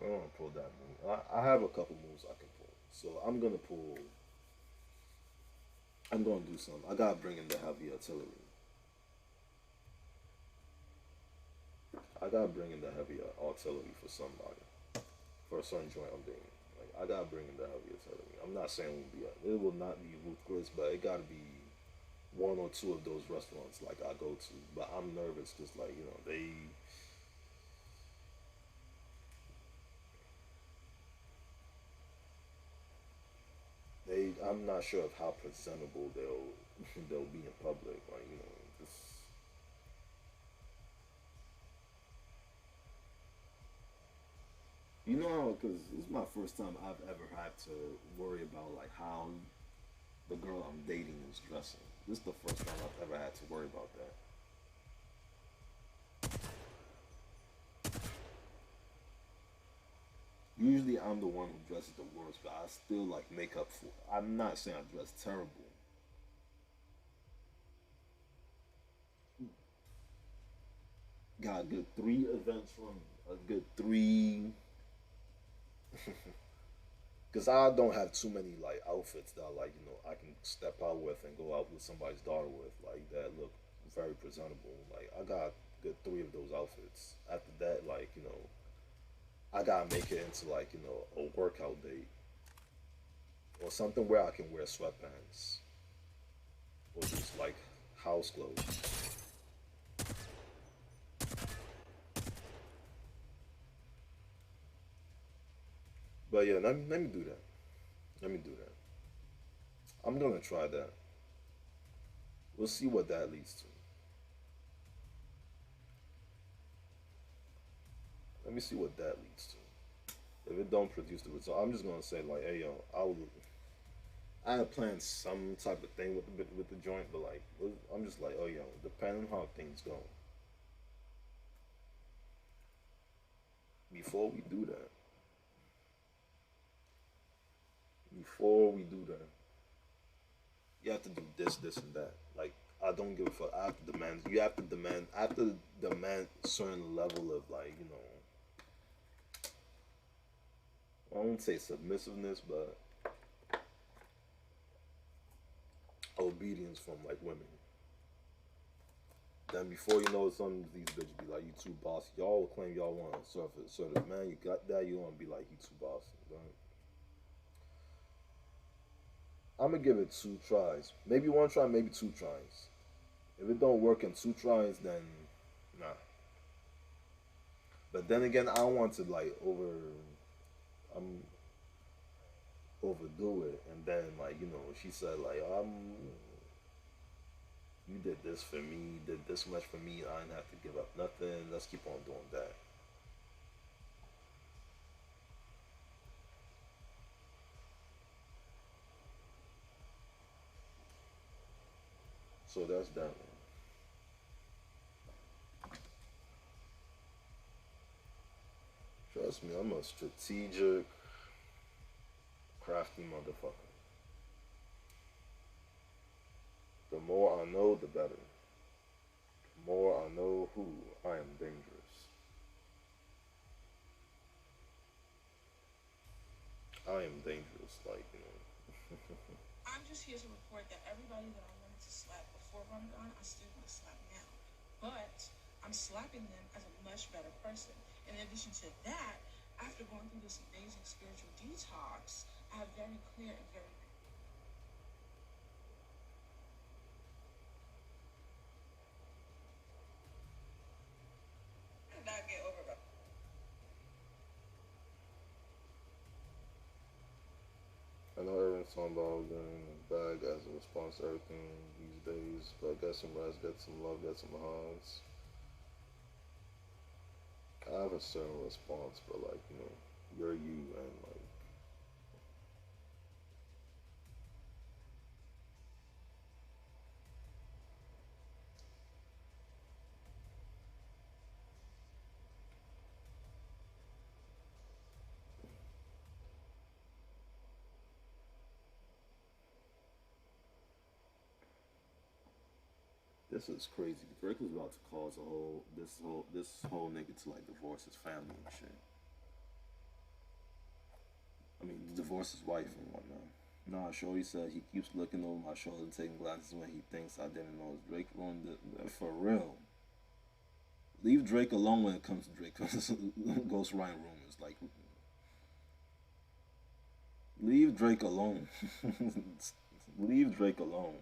do. I'm gonna pull that move. I have a couple moves I can pull. So I'm gonna pull. I'm gonna do some. I gotta bring in the heavy artillery. I gotta bring in the heavy artillery for somebody. For a certain joint I'm dating. Like I gotta bring in the heavy artillery. I'm not saying it will not be Ruth Chris, but it gotta be one or two of those restaurants like I go to. But I'm nervous, just like they I'm not sure of how presentable they'll be in public. Like this. Because this is my first time I've ever had to worry about like how the girl I'm dating is dressing. This is the first time I've ever had to worry about that. Usually I'm the one who dresses the worst, but I still like make up for. I'm not saying I dress terrible. Got a good 3 events from a good three. Because I don't have too many like outfits that like I can step out with and go out with somebody's daughter with like that look very presentable. Like I got good 3 of those outfits. After that, like I gotta make it into like a workout date or something where I can wear sweatpants or just like house clothes. But yeah, let me do that. Let me do that. I'm gonna try that. We'll see what that leads to. Let me see what that leads to. If it don't produce the result, I'm just gonna say like, hey yo, I had planned some type of thing with the joint, but like I'm just like, oh yo, depending on how things go, before we do that, before we do that, you have to do this, and that. Like I don't give a fuck. I have to demand. You have to demand. I have to demand a certain level of like I won't say submissiveness, but obedience from like women. Then before you know it, some of these bitches be like, "You too bossy." Y'all will claim y'all want to surface, man. You got that. You want to be like, "You too bossy." Right? I'm gonna give it 2 tries. Maybe one try, maybe 2 tries. If it don't work in two tries, then nah. But then again, I don't want to like I'm overdo it, and then like she said like you did this for me, you did this much for me, I didn't have to give up nothing. Let's keep on doing that. So that's that one. Trust me, I'm a strategic, crafty motherfucker. The more I know, the better. The more I know who I am dangerous. I am dangerous, like I'm just here to report that everybody that I wanted to slap before Ramadan, I still want to slap now. But I'm slapping them as a much better person. In addition to that, after going through this amazing spiritual detox, I have very clear and very not get over my I know everyone's talking about getting bag as a response to everything these days, but get some rest, get some love, get some hugs. I have a certain response, but like, you're you, and like, this is crazy. Drake was about to cause a whole nigga to like divorce his family and shit. I mean, divorce his wife and whatnot. Nah, Shorty said he keeps looking over my shoulder and taking glances when he thinks I didn't know Drake ruined it. For real. Leave Drake alone when it comes to Drake. Ghost Ryan rumors. Like, leave Drake alone. Leave Drake alone.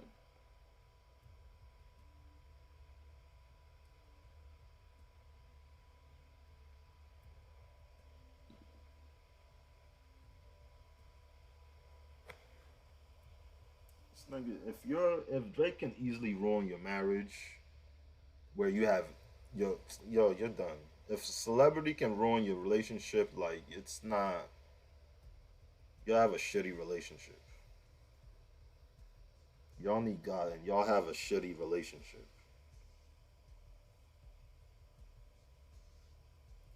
If Drake can easily ruin your marriage, where you have you're done. If a celebrity can ruin your relationship, like it's not, you have a shitty relationship. Y'all need God, and y'all have a shitty relationship.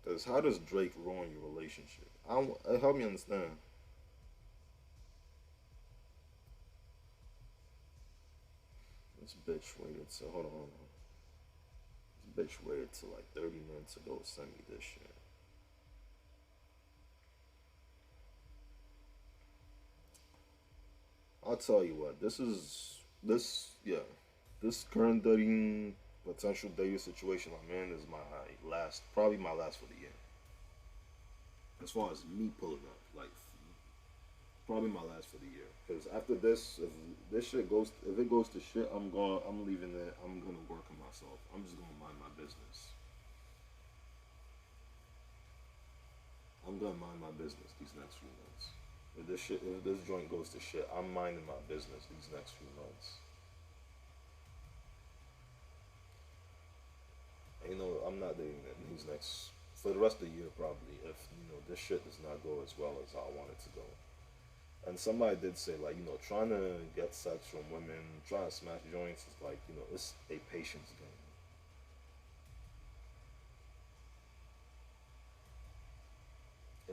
Cause how does Drake ruin your relationship? Help me understand. This bitch waited to hold on. This bitch waited to like 30 minutes ago to send me this shit. I'll tell you what. This current dating potential dating situation I'm in is my last, probably my last for the year. As far as me pulling up, like probably my last for the year. Because after this, if it goes to shit, I'm leaving it. I'm gonna work on myself. I'm just gonna mind my business. I'm gonna mind my business these next few months. If this joint goes to shit, I'm minding my business these next few months. And, I'm not dating these next for the rest of the year probably. If this shit does not go as well as I want it to go. And somebody did say like trying to get sex from women, trying to smash joints is like it's a patience game.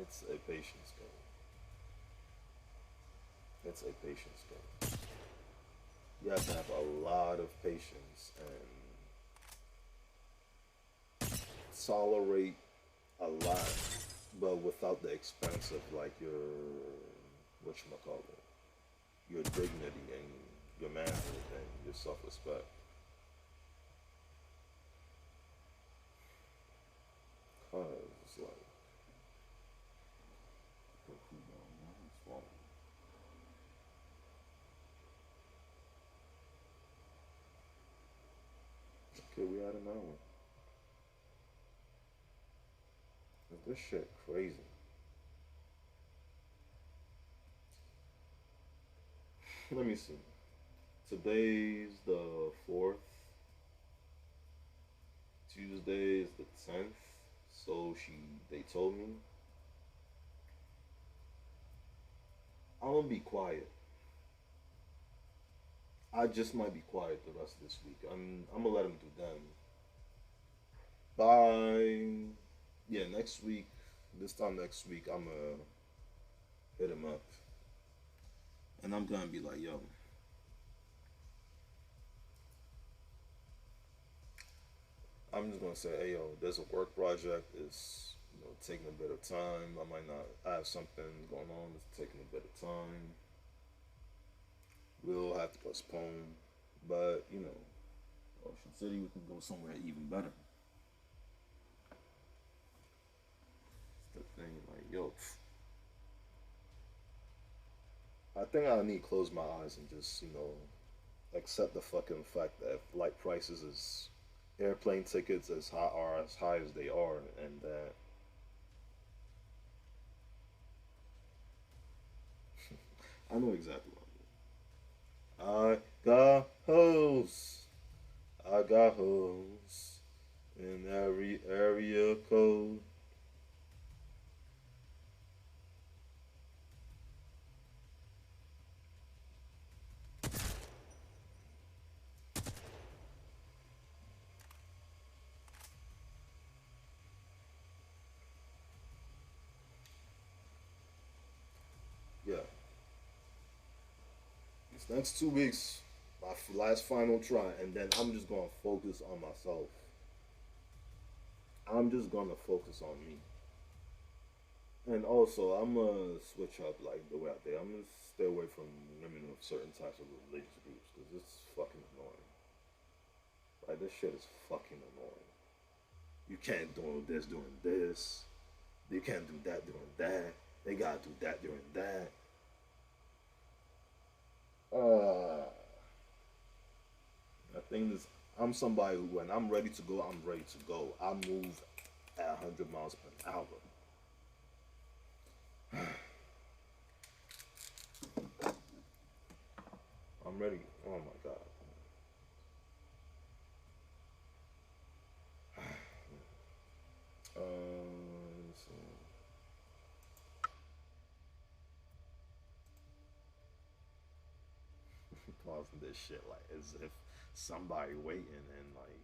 It's a patience game. It's a patience game. You have to have a lot of patience and tolerate a lot, but without the expense of like your what you call it, your dignity and your manhood and your self-respect. Cause it's like, Okay, we had an hour. This shit crazy. Let me see. Today's the 4th. Tuesday is the 10th. So they told me I'm gonna be quiet. I just might be quiet the rest of this week. I'm gonna let them do them. By yeah, next week, this time next week, I'm gonna hit him up, and I'm gonna be like, yo, I'm just gonna say, hey, yo, there's a work project. It's taking a bit of time. I might not I have something going on. It's taking a bit of time. We'll have to postpone, but Ocean City, we can go somewhere even better. It's the thing, like, yo, I think I need to close my eyes and just accept the fucking fact that flight prices is airplane tickets are as high as they are, and that I know exactly what I got hoes. I got hoes in every area code. Yeah, these next 2 weeks, my last final try, and then I'm just gonna focus on myself. I'm just gonna focus on me. And also, I'm gonna switch up like the way I think. I'm gonna stay away from women of certain types of religious groups because it's fucking annoying. Like this shit is fucking annoying. You can't do this doing this. You can't do that doing that. They gotta do that doing that. Uh, the thing is, I'm somebody who, when I'm ready to go, I'm ready to go. I move at 100 miles per hour. I'm ready. Oh my god. So pausing this shit like as if somebody waiting and like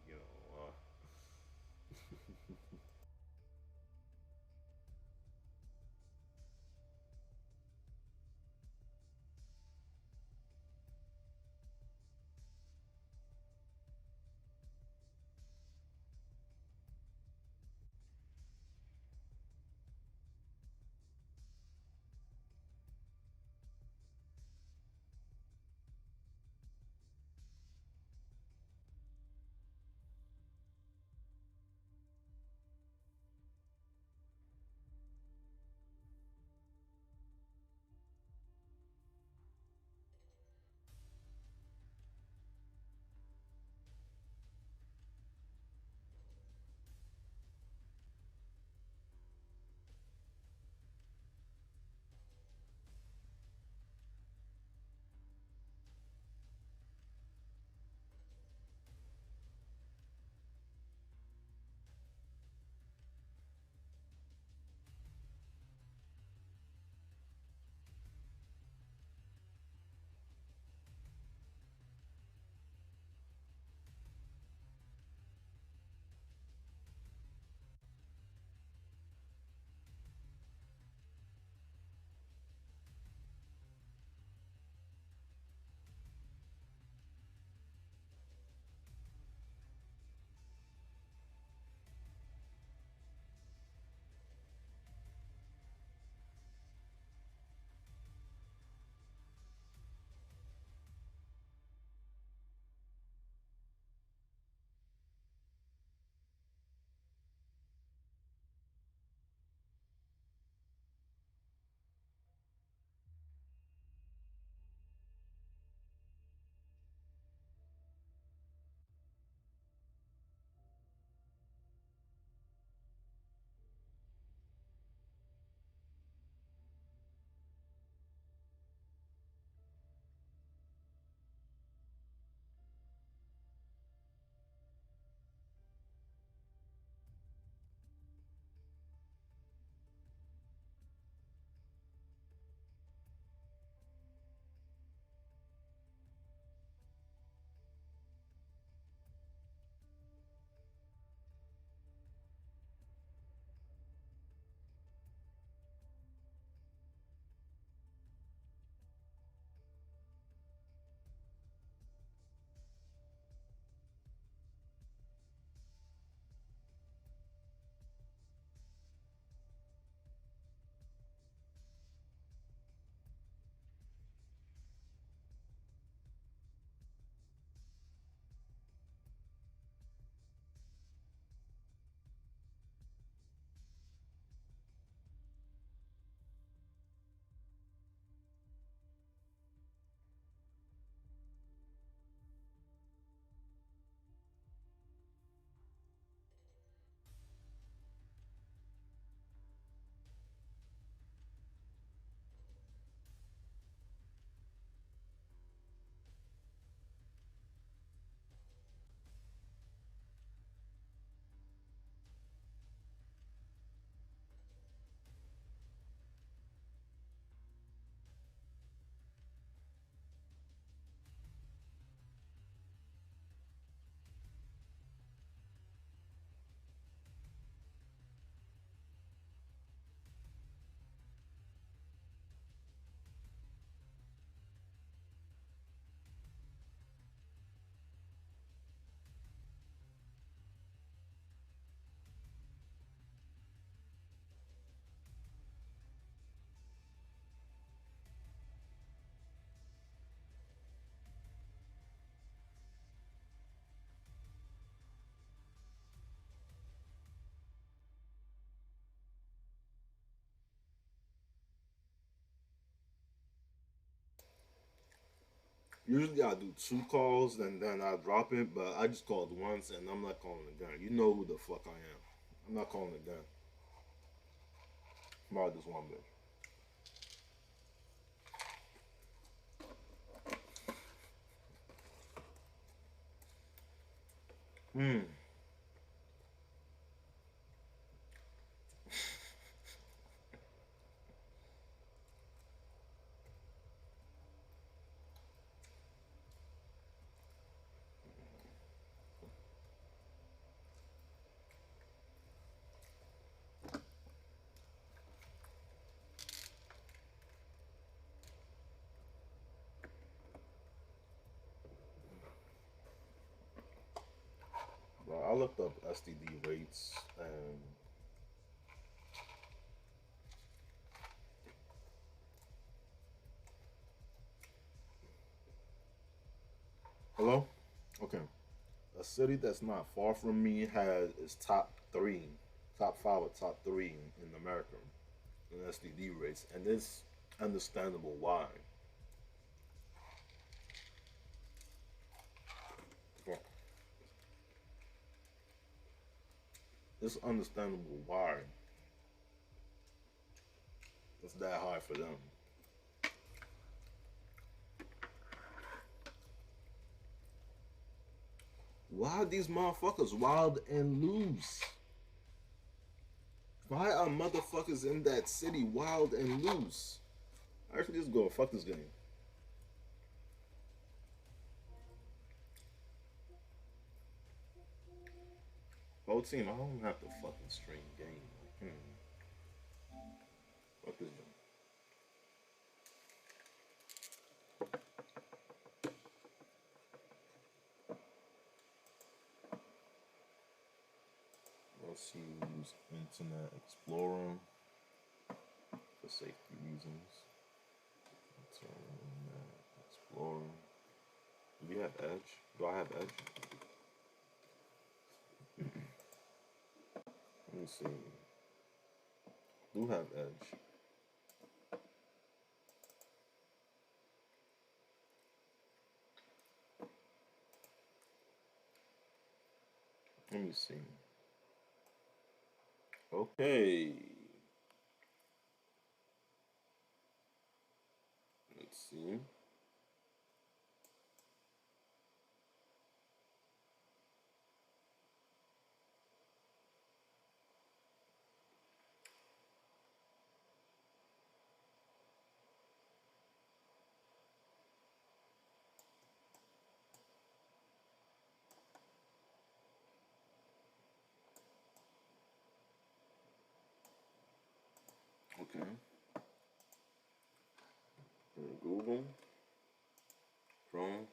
Usually I do two calls and then I drop it, but I just called once and I'm not calling again. You know who the fuck I am. I'm not calling again. About this one bitch. Hmm. Well, I looked up STD rates and hello. Okay, a city that's not far from me has is top three, top five or top three in America in STD rates, and it's understandable why. Well, it's understandable why it's that high for them. Why are these motherfuckers wild and loose? Why are motherfuckers in that city wild and loose? Actually, just go fuck this game. Whole team, I don't have to fucking stream game. Fuck this game. Let's use Internet Explorer for safety reasons. Internet Explorer. Do we have Edge? Do I have Edge? Let me see. Do have Edge. Let me see. Okay. Let's see. Okay. Google, Chrome.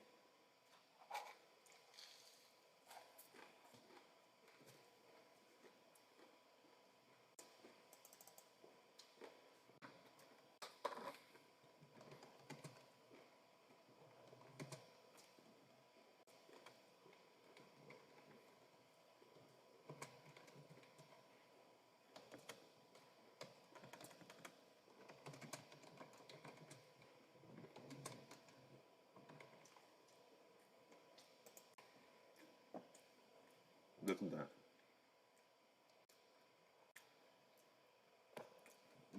Look at that.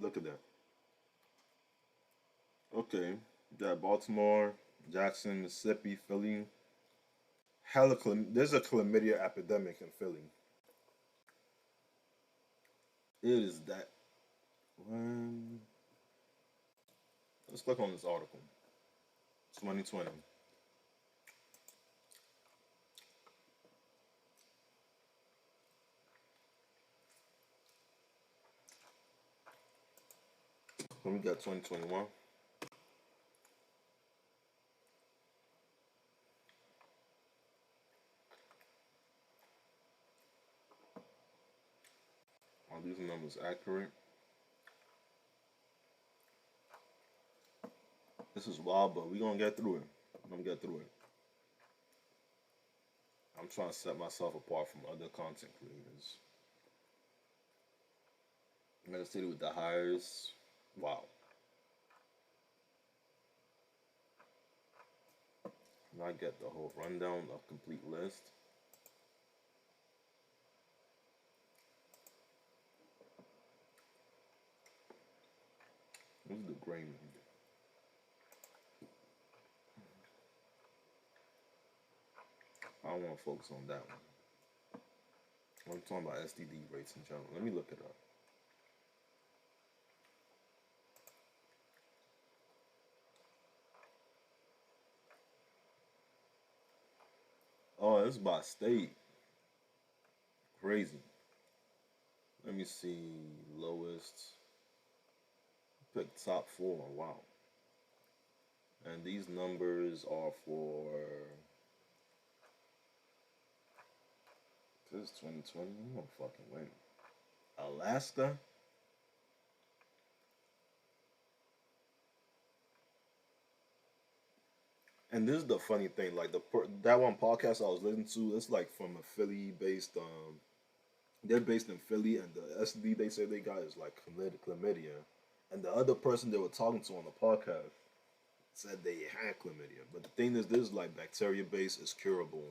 Look at that. Okay. Got Baltimore, Jackson, Mississippi, Philly. There's a chlamydia epidemic in Philly. It is that. When, let's click on this article. 2020. When we got 2021. Are these numbers accurate? This is wild, but we're gonna get through it. I'm gonna get through it. I'm trying to set myself apart from other content creators. Another city with the highest. Wow. And I get the whole rundown of complete list. What's the gray one? I don't want to focus on that one. I'm talking about STD rates in general. Let me look it up. Oh, it's by state. Crazy. Let me see. Lowest. Pick top four. Wow. And these numbers are for. This is 2020. I'm gonna fucking win. Alaska. And this is the funny thing. Like that one podcast I was listening to. It's like from a Philly based. They're based in Philly, and the STD they say they got is like chlamydia. And the other person they were talking to on the podcast said they had chlamydia. But the thing is, this is like bacteria based, is curable.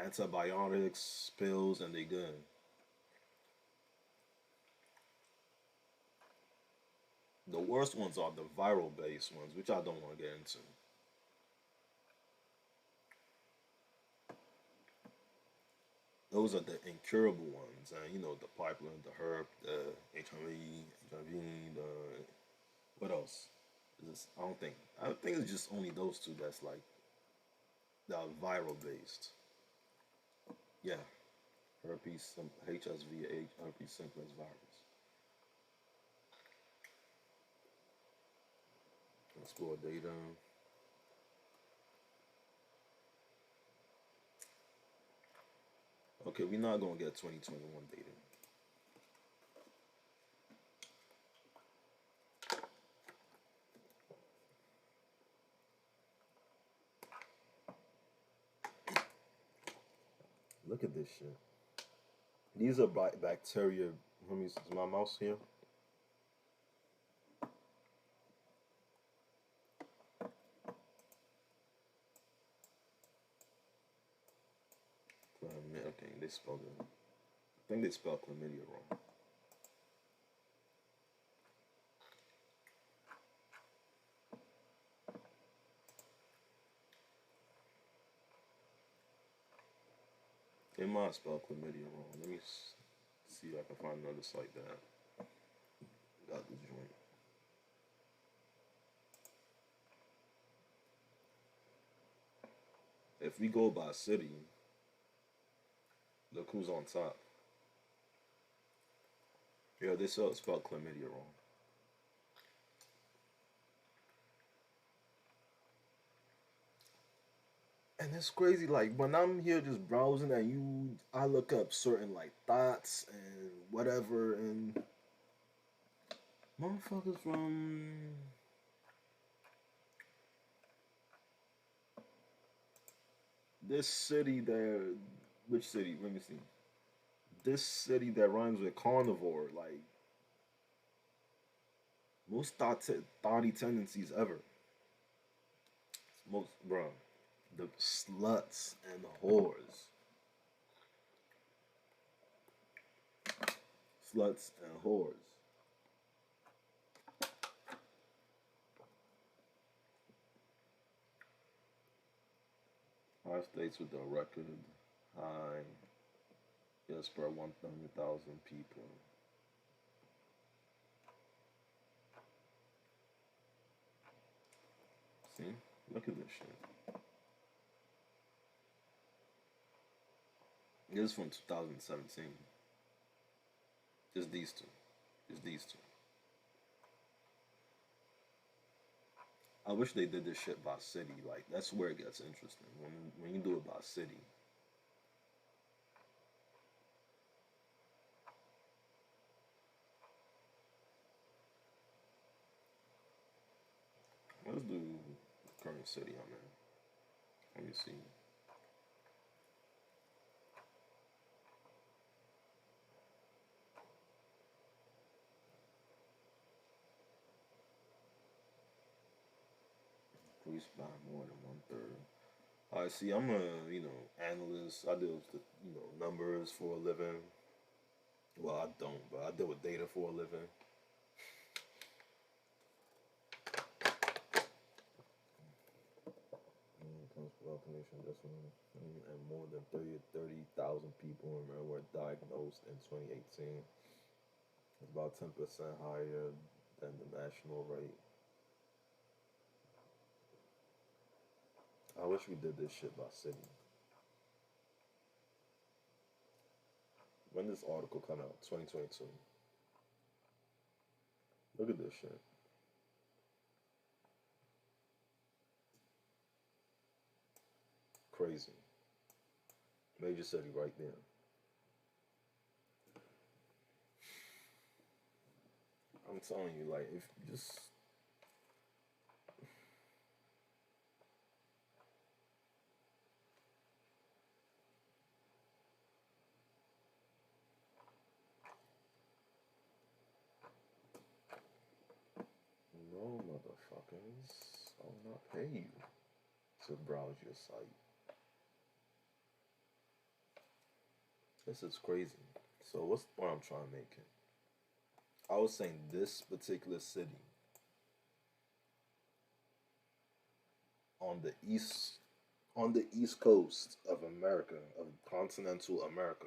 Antibiotics, pills, and they good. The worst ones are the viral based ones, which I don't want to get into. Those are the incurable ones, and the pipeline, the herb, the HIV, the what else? I don't think it's just only those two that's like that are viral based. Yeah, HSV, herpes simplex virus. Explore data. Okay, we're not gonna get 2021 data. Look at this shit. These are bacteria. Let me. Is my mouse here? Okay, they spelled it. I think they spelled chlamydia wrong. They might spell chlamydia wrong. Let me see if I can find another site that got the joint. If we go by city, look who's on top. Yeah, they spelled chlamydia wrong. And it's crazy, like when I'm here just browsing and I look up certain like thoughts and whatever, and motherfuckers from this city there, which city? Let me see. This city that rhymes with carnivore, like most thoughty tendencies ever. Most, bro, the sluts and the whores, sluts and whores. Our states with a record high just per 100,000 people. See? Look at this shit. This is from 2017. Just these two. Just these two. I wish they did this shit by city. Like that's where it gets interesting. When you do it by city. Let's do current city I'm in. Let me see. least by more than one third. I see. I'm a analyst. I deal with the numbers for a living. Well, I don't, but I deal with data for a living. Comes for population adjustment, and more than 30,000 people were diagnosed in 2018. It's about 10% higher than the national rate. I wish we did this shit by city. When this article come out? 2022. Look at this shit. Crazy. Major city right there. I'm telling you, like, if you just no motherfuckers, I will not pay you to browse your site. This is crazy. So what's the point I'm trying to make? I was saying this particular city on the east coast of America, of continental America,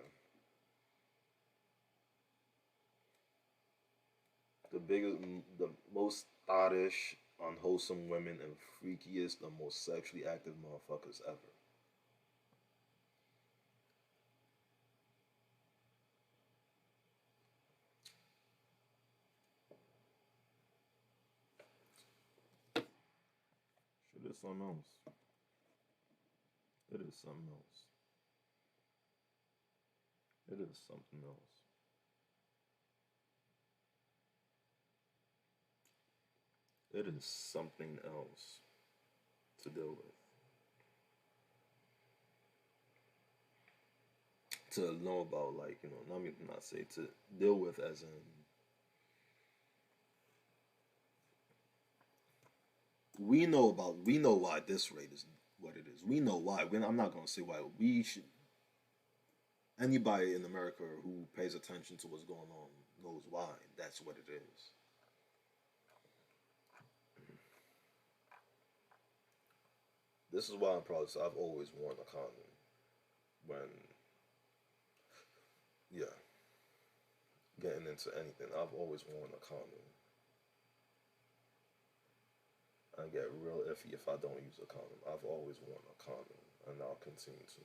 the biggest, the most oddish, unwholesome women and freakiest, the most sexually active motherfuckers ever. Shit is something else. It is something else. It is something else. It is something else to deal with. To know about, like, not say to deal with as in we know why this rate is what it is. We know why. I'm not gonna say why. We should Anybody in America who pays attention to what's going on knows why. That's what it is. This is why I've always worn a condom when yeah, getting into anything. I've always worn a condom. I get real iffy if I don't use a condom. I've always worn a condom, and I'll continue to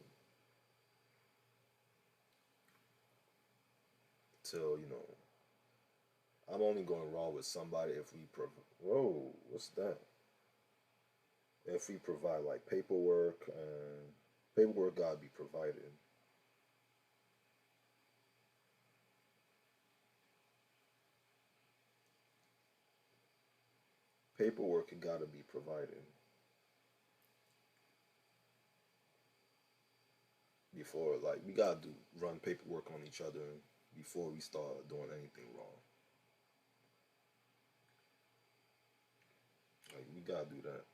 till I'm only going raw with somebody if we Whoa, what's that? If we provide like paperwork and paperwork gotta be provided. Paperwork gotta be provided before, like, we gotta run paperwork on each other before we start doing anything wrong. Like, we gotta do that.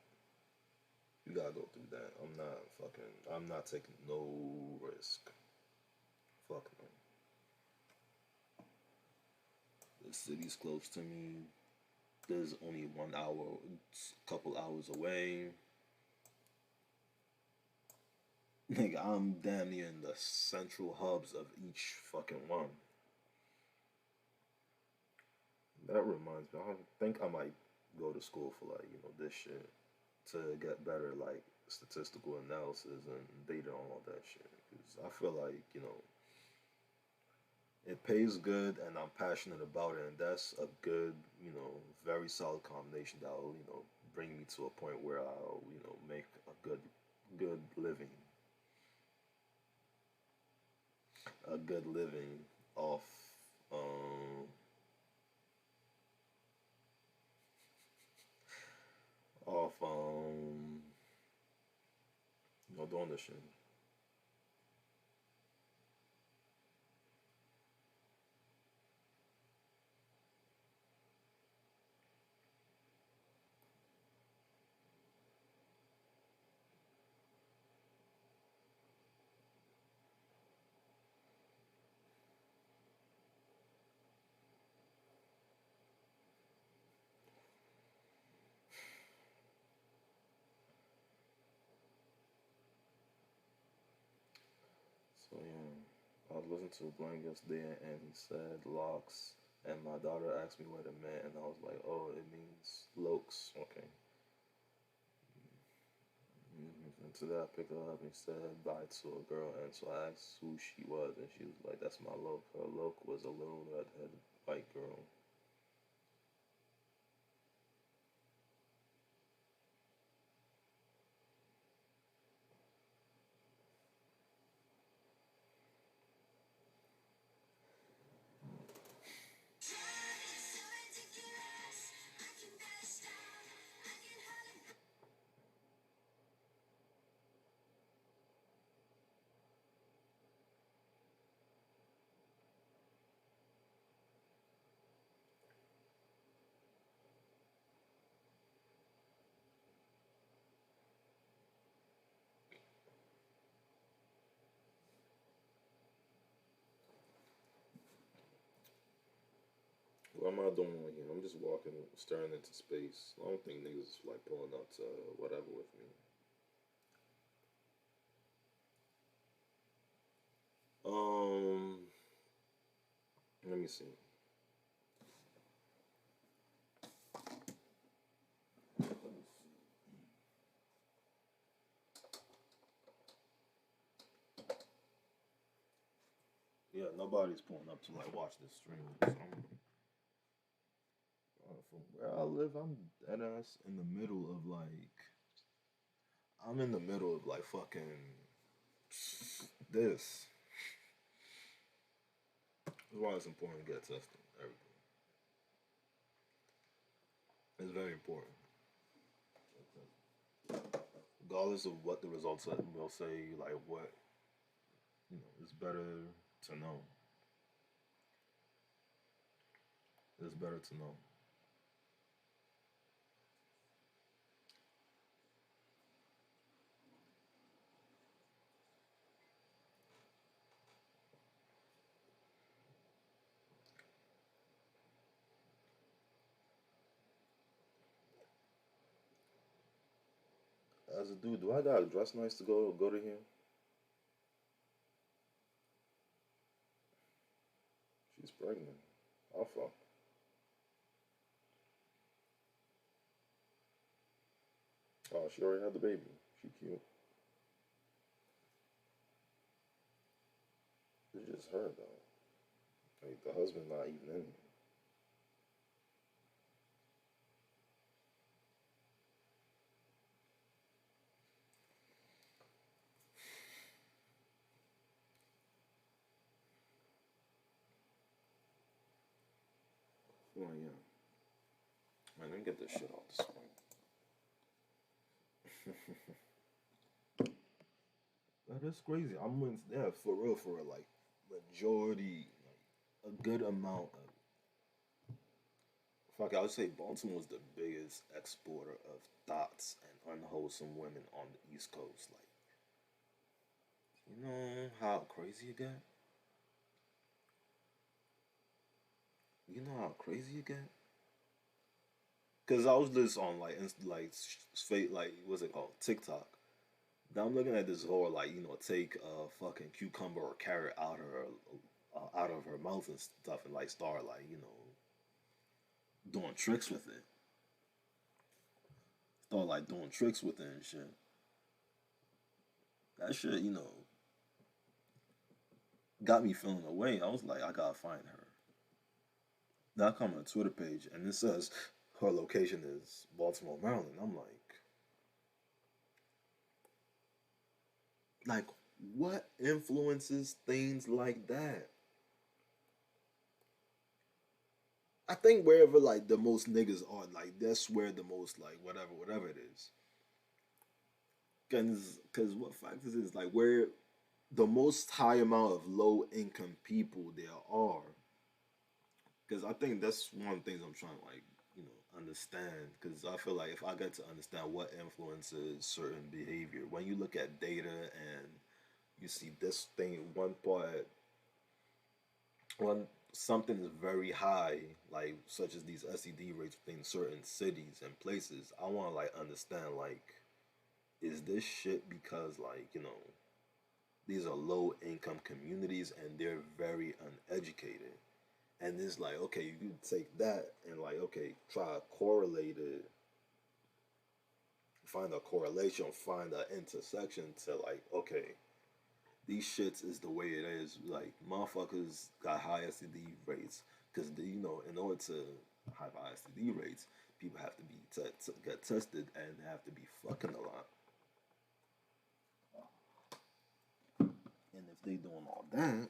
We gotta go through that. I'm not taking no risk. Fuck no. The city's close to me. There's only 1 hour, couple hours away. Like, I'm damn near in the central hubs of each fucking one. That reminds me, I think I might go to school for, like, this shit to get better, like, statistical analysis and data on all that shit. Because I feel like, it pays good and I'm passionate about it, and that's a good, very solid combination that'll, bring me to a point where I'll, make a good living. A good living off, um, off, doing this shit. I was listening to Blank yesterday, and he said locks, and my daughter asked me what it meant, and I was like, oh, it means lokes. Okay. And to that, I picked her up and said bye to a girl, and so I asked who she was, and she was like, "That's my loke." Her loke was a little redhead white girl. What am I doing here? I'm just walking, staring into space. I don't think niggas is like pulling up to whatever with me. Um, let me see. Yeah, nobody's pulling up to like watch this stream. From where I live, I'm dead ass in the middle of like I'm in the middle of like fucking this. That's why it's important to get tested. Everything. It's very important. Regardless of what the results will say, like what it's better to know. It's better to know. As a dude, do I gotta dress nice to go to here? She's pregnant. I'll fuck. Oh, she already had the baby. She cute. It's just her though. Like the husband not even in here. Well, yeah. Man, let me get this shit off the screen. That is crazy. I'm in, yeah, for real, like majority, like a good amount of. Fuck, I would say Baltimore's the biggest exporter of thoughts and unwholesome women on the East Coast. Like, you know how crazy you get. You know how crazy you get. Cause I was just on like fate like what's it called TikTok. Now I'm looking at this whole like take a fucking cucumber or carrot out of her mouth and stuff and like start like doing tricks with it. Start like doing tricks with it and shit. That shit got me feeling away. I was like I gotta find her. Now I come on a Twitter page and it says her location is Baltimore, Maryland. I'm like what influences things like that? I think wherever like the most niggas are, like that's where the most like whatever it is. Cause what factors is like where the most high amount of low income people there are. Cause I think that's one of the things I'm trying to like understand. Cause I feel like if I get to understand what influences certain behavior, when you look at data and you see this thing one part when something is very high, like such as these SED rates within certain cities and places, I want to like understand like, is this shit because like These are low income communities and they're very uneducated. And it's like, okay, you can take that and like, okay, try to correlate it, find a correlation, find an intersection to like, okay, these shits is the way it is. Like motherfuckers got high STD rates because in order to have high STD rates, people have to be get tested and have to be fucking a lot. And if they doing all that,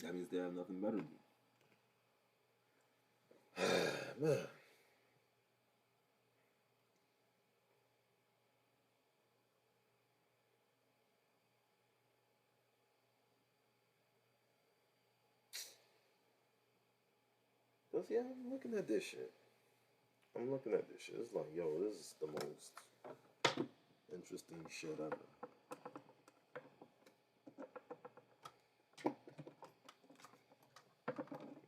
that means they have nothing better to do. Man, cause yeah, I'm looking at this shit. I'm looking at this shit. It's like, yo, this is the most interesting shit ever.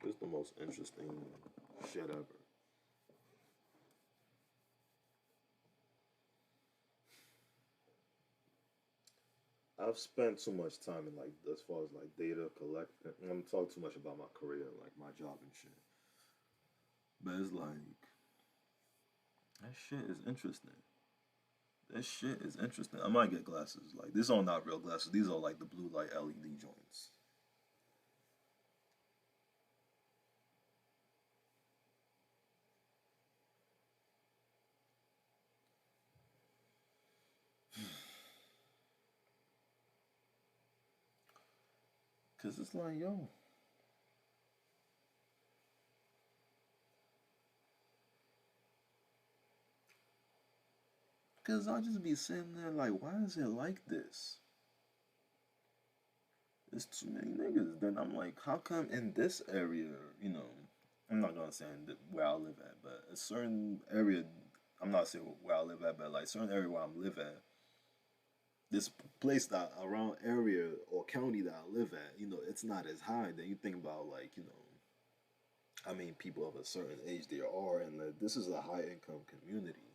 This is the most interesting shit ever. I've spent too much time in like as far as like data collecting. I'm talking too much about my career, like my job and shit. But it's like that shit is interesting. That shit is interesting. I might get glasses. Like these are not real glasses. These are like the blue light LED joints. Cause it's like, yo, cause I just be sitting there like, why is it like this? There's too many niggas. Then I'm like, how come in this area, you know, I'm not gonna say where I live at, but a certain area, I'm not saying where I live at, but like certain area where I live at, this place that around area or county that I live at, it's not as high. Then you think about like, I mean, people of a certain age there are, and this is a high income community.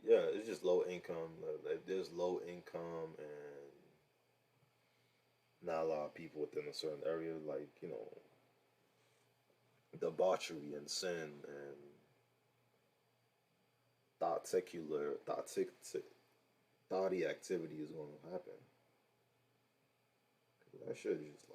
Yeah, it's just low income. Like, there's low income and not a lot of people within a certain area, like debauchery and sin and thoughty activity is going to happen. That shit is just